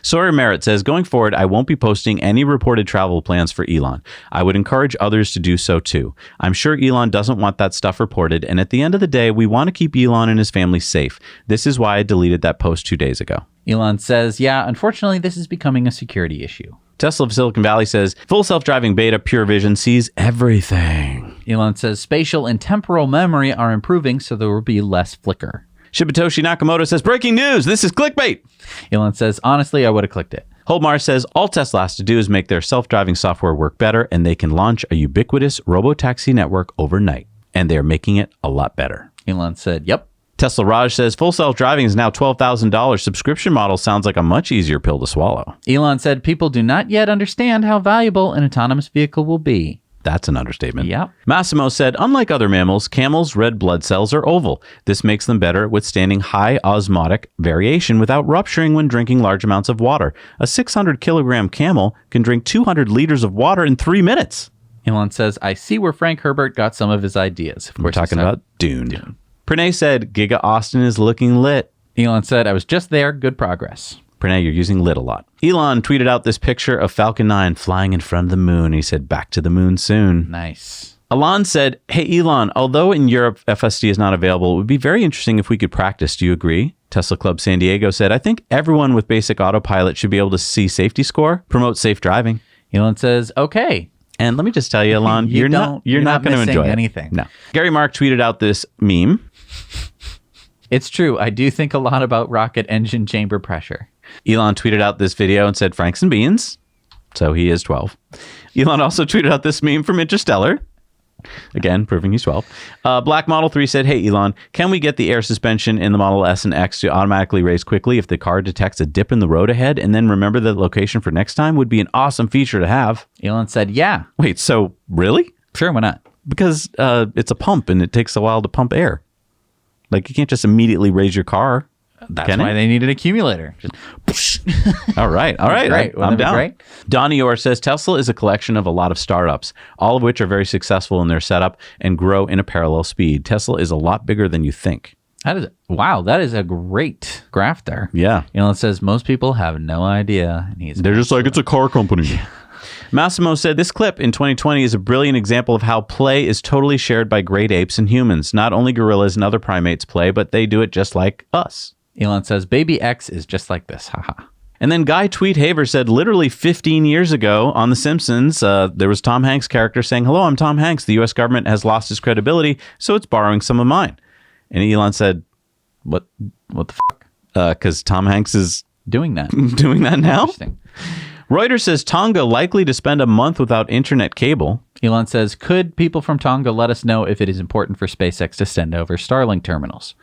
Sawyer Merritt says, going forward, I won't be posting any reported travel plans for Elon. I would encourage others to do so too. I'm sure Elon doesn't want that stuff reported, and at the end of the day, we want to keep Elon and his family safe. This is why I deleted that post 2 days ago. Elon says, yeah, unfortunately, this is becoming a security issue. Tesla of Silicon Valley says, full self-driving beta, Pure Vision sees everything. Elon says spatial and temporal memory are improving, so there will be less flicker. Shibatoshi Nakamoto says, breaking news, this is clickbait. Elon says, honestly, I would have clicked it. Holdmar says, all Tesla has to do is make their self-driving software work better, and they can launch a ubiquitous robotaxi network overnight. And they're making it a lot better. Elon said, yep. Tesla Raj says, full self-driving is now $12,000. Subscription model sounds like a much easier pill to swallow. Elon said, people do not yet understand how valuable an autonomous vehicle will be. That's an understatement. Yep. Massimo said, unlike other mammals, camels' red blood cells are oval. This makes them better at withstanding high osmotic variation without rupturing when drinking large amounts of water. A 600-kilogram camel can drink 200 liters of water in 3 minutes. Elon says, I see where Frank Herbert got some of his ideas. Of course, we're talking about Dune. Pranay said, Giga Austin is looking lit. Elon said, I was just there. Good progress. Pranay, you're using lit a lot. Elon tweeted out this picture of Falcon 9 flying in front of the moon. He said, back to the moon soon. Nice. Alon said, hey, Elon, although in Europe FSD is not available, it would be very interesting if we could practice. Do you agree? Tesla Club San Diego said, I think everyone with basic autopilot should be able to see safety score, promote safe driving. Elon says, okay. And let me just tell you, Elon, you're not going to enjoy anything. No. Gary Mark tweeted out this meme. It's true. I do think a lot about rocket engine chamber pressure. Elon tweeted out this video and said, Franks and beans. So he is 12. Elon also tweeted out this meme from Interstellar. Again, proving he's 12. Black Model 3 said, hey, Elon, can we get the air suspension in the Model S and X to automatically raise quickly if the car detects a dip in the road ahead and then remember the location for next time? Would be an awesome feature to have. Elon said, yeah. Wait, so really? Sure, why not? Because it's a pump and it takes a while to pump air. Like, you can't just immediately raise your car. That's why they need an accumulator. All right. I'm down. Great? Donnie Orr says Tesla is a collection of a lot of startups, all of which are very successful in their setup and grow in a parallel speed. Tesla is a lot bigger than you think. Wow, that is a great graph there. Yeah. Elon says most people have no idea. And they're just like, it's a car company. Massimo said, this clip in 2020 is a brilliant example of how play is totally shared by great apes and humans. Not only gorillas and other primates play, but they do it just like us. Elon says, Baby X is just like this. Haha. And then Guy Tweethaver said, literally 15 years ago on The Simpsons, there was Tom Hanks' character saying, hello, I'm Tom Hanks. The U.S. government has lost its credibility, so it's borrowing some of mine. And Elon said, what the fuck? Because Tom Hanks is doing that. Doing that now? Interesting. Reuters says Tonga likely to spend a month without internet cable. Elon says, could people from Tonga let us know if it is important for SpaceX to send over Starlink terminals?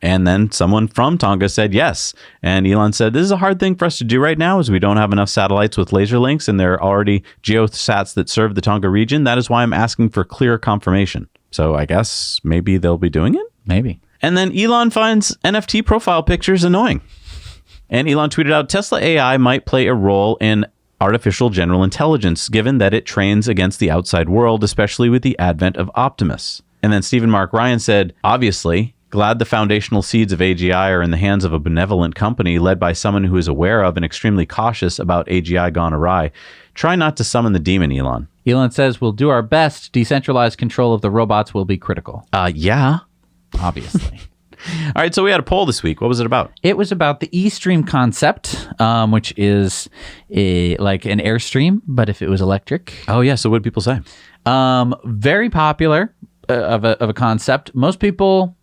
And then someone from Tonga said yes. And Elon said, this is a hard thing for us to do right now as we don't have enough satellites with laser links and there are already geosats that serve the Tonga region. That is why I'm asking for clear confirmation. So I guess maybe they'll be doing it? Maybe. And then Elon finds NFT profile pictures annoying. And Elon tweeted out, Tesla AI might play a role in artificial general intelligence, given that it trains against the outside world, especially with the advent of Optimus. And then Stephen Mark Ryan said, obviously, glad the foundational seeds of AGI are in the hands of a benevolent company led by someone who is aware of and extremely cautious about AGI gone awry. Try not to summon the demon, Elon. Elon says, we'll do our best. Decentralized control of the robots will be critical. Yeah. Obviously. All right, so we had a poll this week. What was it about? It was about the eStream concept, which is like an Airstream, but if it was electric. Oh, yeah. So what did people say? Very popular of a concept. Most people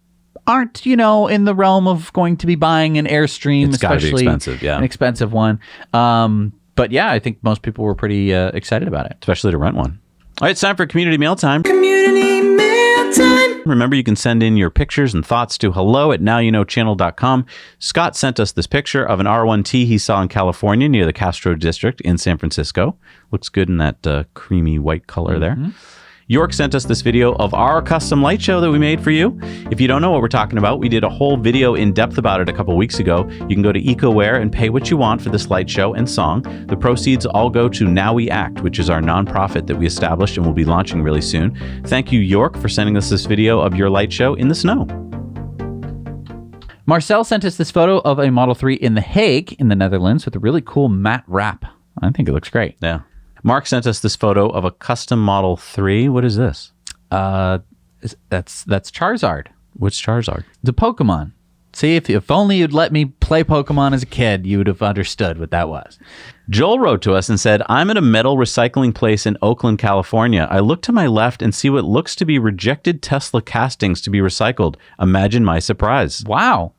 aren't, in the realm of going to be buying an Airstream, it's especially gotta be expensive, yeah. An expensive one. But yeah, I think most people were pretty excited about it. Especially to rent one. All right, it's time for community mail time. Community mail time. Remember, you can send in your pictures and thoughts to hello@nowyouknowchannel.com. Scott sent us this picture of an R1T he saw in California near the Castro District in San Francisco. Looks good in that creamy white color there. York sent us this video of our custom light show that we made for you. If you don't know what we're talking about, we did a whole video in depth about it a couple weeks ago. You can go to EcoWare and pay what you want for this light show and song. The proceeds all go to Now We Act, which is our nonprofit that we established and will be launching really soon. Thank you, York, for sending us this video of your light show in the snow. Marcel sent us this photo of a Model 3 in The Hague in the Netherlands with a really cool matte wrap. I think it looks great. Yeah. Mark sent us this photo of a custom Model 3. What is this? That's Charizard. What's Charizard? The Pokemon. See, if only you'd let me play Pokemon as a kid, you would have understood what that was. Joel wrote to us and said, I'm at a metal recycling place in Oakland, California. I look to my left and see what looks to be rejected Tesla castings to be recycled. Imagine my surprise. Wow.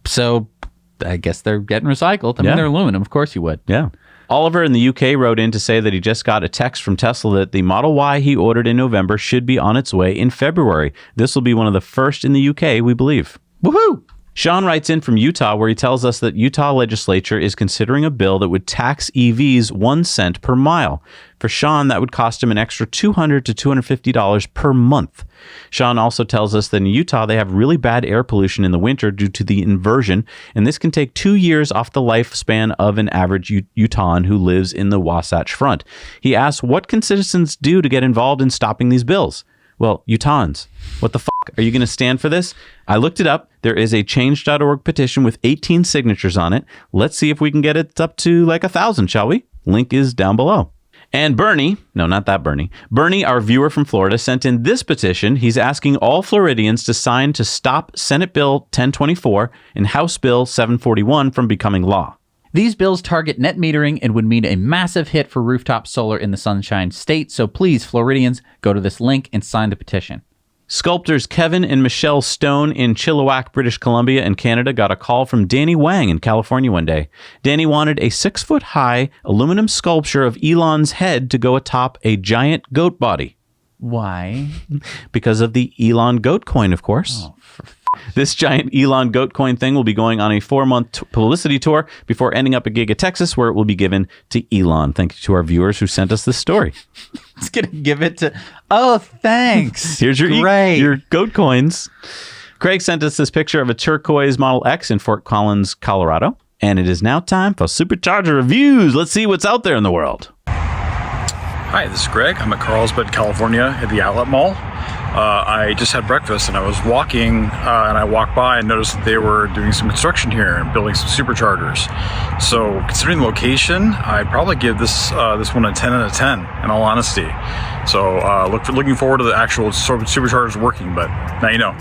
So I guess they're getting recycled. I mean, they're aluminum. Of course you would. Yeah. Oliver in the UK wrote in to say that he just got a text from Tesla that the Model Y he ordered in November should be on its way in February. This will be one of the first in the UK, we believe. Woohoo! Sean writes in from Utah where he tells us that Utah legislature is considering a bill that would tax EVs 1 cent per mile. For Sean, that would cost him an extra $200 to $250 per month. Sean also tells us that in Utah, they have really bad air pollution in the winter due to the inversion, and this can take 2 years off the lifespan of an average Utahn who lives in the Wasatch Front. He asks, what can citizens do to get involved in stopping these bills? Well, Utahns, what the fuck? Are you going to stand for this? I looked it up. There is a change.org petition with 18 signatures on it. Let's see if we can get it up to like 1,000, shall we? Link is down below. And Bernie, no, not that Bernie. Bernie, our viewer from Florida, sent in this petition. He's asking all Floridians to sign to stop Senate Bill 1024 and House Bill 741 from becoming law. These bills target net metering and would mean a massive hit for rooftop solar in the Sunshine State. So please, Floridians, go to this link and sign the petition. Sculptors Kevin and Michelle Stone in Chilliwack, British Columbia and Canada got a call from Danny Wang in California one day. Danny wanted a 6-foot-high aluminum sculpture of Elon's head to go atop a giant goat body. Why? Because of the Elon goat coin, of course. Oh, This giant Elon goat coin thing will be going on a 4-month publicity tour before ending up at Giga, Texas, where it will be given to Elon. Thank you to our viewers who sent us this story. It's going to give it to... Oh, thanks. Here's your Great. your goat coins. Craig sent us this picture of a turquoise Model X in Fort Collins, Colorado. And it is now time for Supercharger reviews. Let's see what's out there in the world. Hi, this is Greg. I'm at Carlsbad, California at the Outlet Mall. I just had breakfast and I was walking and I walked by and noticed that they were doing some construction here and building some superchargers. So considering the location, I'd probably give this one a 10 out of 10 in all honesty. So looking forward to the actual superchargers working, but now you know.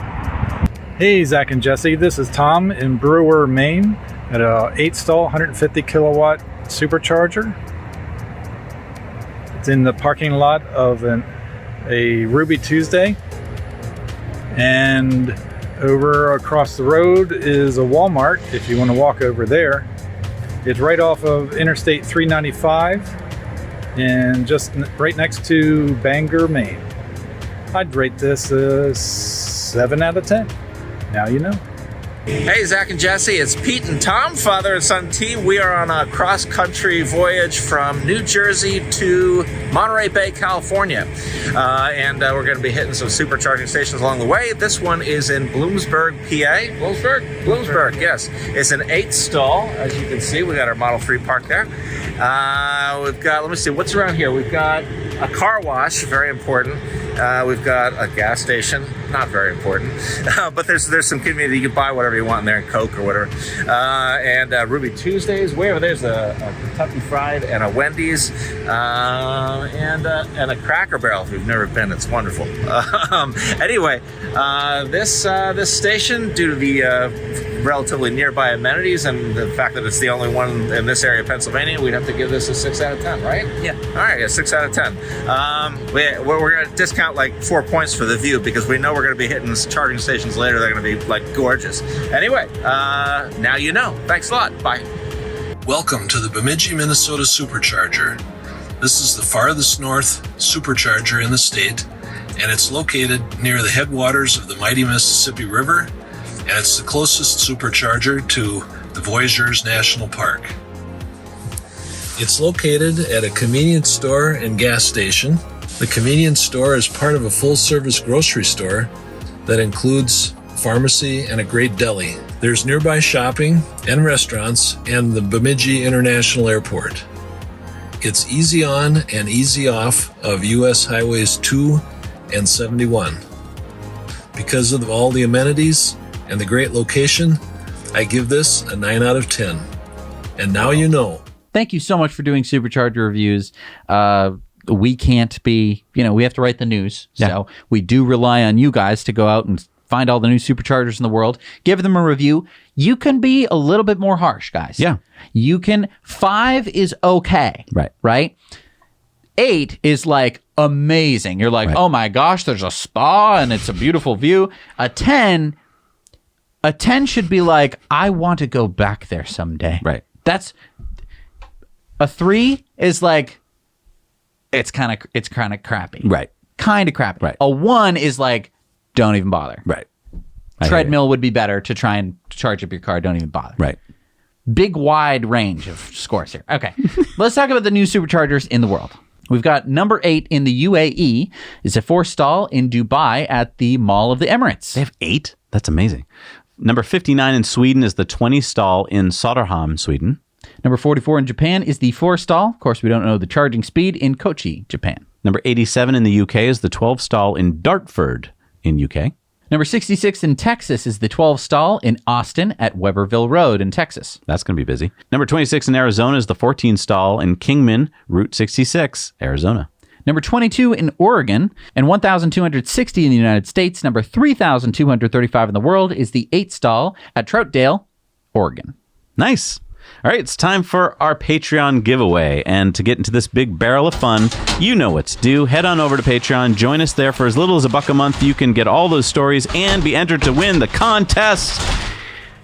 Hey, Zach and Jesse, this is Tom in Brewer, Maine at a 8-stall 150 kilowatt supercharger. It's in the parking lot of a Ruby Tuesday, and over across the road is a Walmart if you want to walk over there. It's right off of Interstate 395 and just right next to Bangor, Maine. I'd rate this a 7 out of 10. Now you know. Hey, Zach and Jesse, it's Pete and Tom, father and son T. We are on a cross-country voyage from New Jersey to Monterey Bay, California. And we're going to be hitting some supercharging stations along the way. This one is in Bloomsburg, PA. Bloomsburg, yes. It's an 8-stall. As you can see, we got our Model 3 parked there. We've got, let me see, what's around here? We've got a car wash, very important. We've got a gas station, not very important, but there's some community. You can buy whatever you want in there, Coke or whatever. And Ruby Tuesdays, where there's a Kentucky Fried and a Wendy's, and a Cracker Barrel. If you've never been, it's wonderful. Anyway, this station, due to the relatively nearby amenities and the fact that it's the only one in this area of Pennsylvania, we'd have to give this a 6 out of 10, right? Yeah. All right, a 6 out of 10. We're going to discount like 4 points for the view because we know we're going to be hitting charging stations later. They're going to be like gorgeous. Anyway, now you know. Thanks a lot. Bye. Welcome to the Bemidji, Minnesota Supercharger. This is the farthest north supercharger in the state, and it's located near the headwaters of the mighty Mississippi River, and it's the closest supercharger to the Voyageurs National Park. It's located at a convenience store and gas station. The convenience store is part of a full-service grocery store that includes pharmacy and a great deli. There's nearby shopping and restaurants and the Bemidji International Airport. It's easy on and easy off of US Highways 2 and 71. Because of all the amenities and the great location, I give this a 9 out of 10. And now you know. Thank you so much for doing Supercharger reviews. We can't be, we have to write the news. Yeah. So we do rely on you guys to go out and find all the new Superchargers in the world. Give them a review. You can be a little bit more harsh, guys. Yeah. You can. 5 is okay. Right? 8 is like amazing. You're like, oh my gosh, there's a spa and it's a beautiful view. A 10 should be like, I want to go back there someday. Right. That's a 3 is like, it's kind of crappy. Right. Kind of crappy. Right. A 1 is like, don't even bother. Right. Treadmill would be better to try and charge up your car. Don't even bother. Right. Big wide range of scores here. Okay. Let's talk about the new Superchargers in the world. We've got number 8 in the UAE is a 4-stall in Dubai at the Mall of the Emirates. They have 8? That's amazing. Number 59 in Sweden is the 20-stall in Söderhamn, Sweden. Number 44 in Japan is the 4-stall. Of course, we don't know the charging speed in Kochi, Japan. Number 87 in the UK is the 12-stall in Dartford in UK. Number 66 in Texas is the 12-stall in Austin at Weberville Road in Texas. That's going to be busy. Number 26 in Arizona is the 14-stall in Kingman, Route 66, Arizona. Number 22 in Oregon and 1,260 in the United States. Number 3,235 in the world is the 8-stall at Troutdale, Oregon. Nice. All right, it's time for our Patreon giveaway. And to get into this big barrel of fun, you know what to do. Head on over to Patreon. Join us there for as little as $1 a month. You can get all those stories and be entered to win the contest.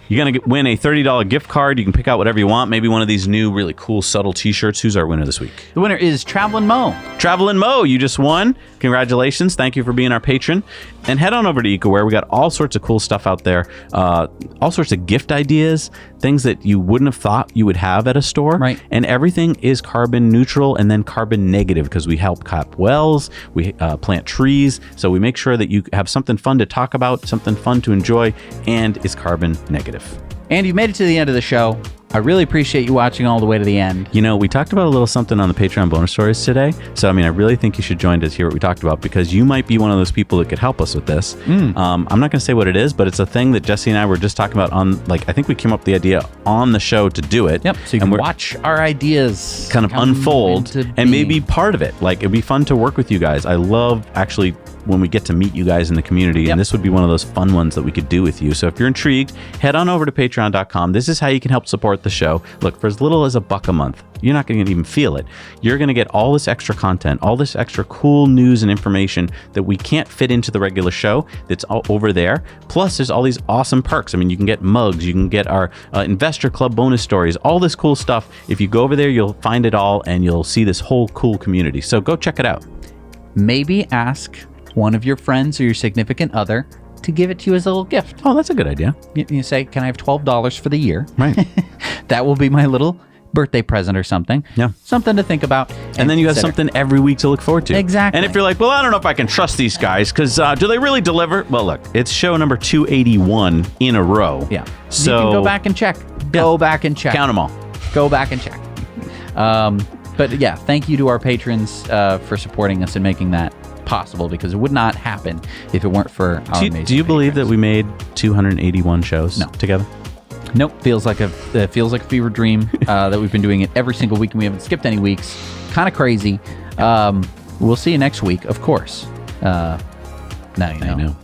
You're going to win a $30 gift card. You can pick out whatever you want. Maybe one of these new, really cool, subtle t-shirts. Who's our winner this week? The winner is Travelin' Mo. Travelin' Mo, you just won. Congratulations. Thank you for being our patron. And head on over to EcoWare. We got all sorts of cool stuff out there. All sorts of gift ideas, things that you wouldn't have thought you would have at a store. Right. And everything is carbon neutral and then carbon negative because we help cap wells, we plant trees. So we make sure that you have something fun to talk about, something fun to enjoy, and is carbon negative. And you've made it to the end of the show. I really appreciate you watching all the way to the end. You know, we talked about a little something on the Patreon bonus stories today. So, I mean, I really think you should join to hear what we talked about because you might be one of those people that could help us with this. I'm not going to say what it is, but it's a thing that Jesse and I were just talking about on, like, I think we came up with the idea on the show to do it. Yep. So you can watch our ideas kind of unfold and maybe part of it. Like, it'd be fun to work with you guys. I love actually when we get to meet you guys in the community, and this would be one of those fun ones that we could do with you. So if you're intrigued, head on over to patreon.com. This is how you can help support the show. Look, for as little as $1 a month, you're not going to even feel it. You're going to get all this extra content, all this extra cool news and information that we can't fit into the regular show that's all over there. Plus, there's all these awesome perks. I mean, you can get mugs, you can get our Investor Club bonus stories, all this cool stuff. If you go over there, you'll find it all, and you'll see this whole cool community. So go check it out. Maybe ask one of your friends or your significant other to give it to you as a little gift. Oh, that's a good idea. You say, can I have $12 for the year? Right. That will be my little birthday present or something. Yeah. Something to think about. And then you have something every week to look forward to. Exactly. And if you're like, well, I don't know if I can trust these guys because do they really deliver? Well, look, it's show number 281 in a row. Yeah. So you can go back and check. Go back and check. Count them all. Go back and check. But yeah, thank you to our patrons for supporting us and making that possible because it would not happen if it weren't for our amazing Do you believe patrons. that we made 281 shows together? Nope. Feels like a fever dream that we've been doing it every single week and we haven't skipped any weeks. Kind of crazy. We'll see you next week, of course. Now you know.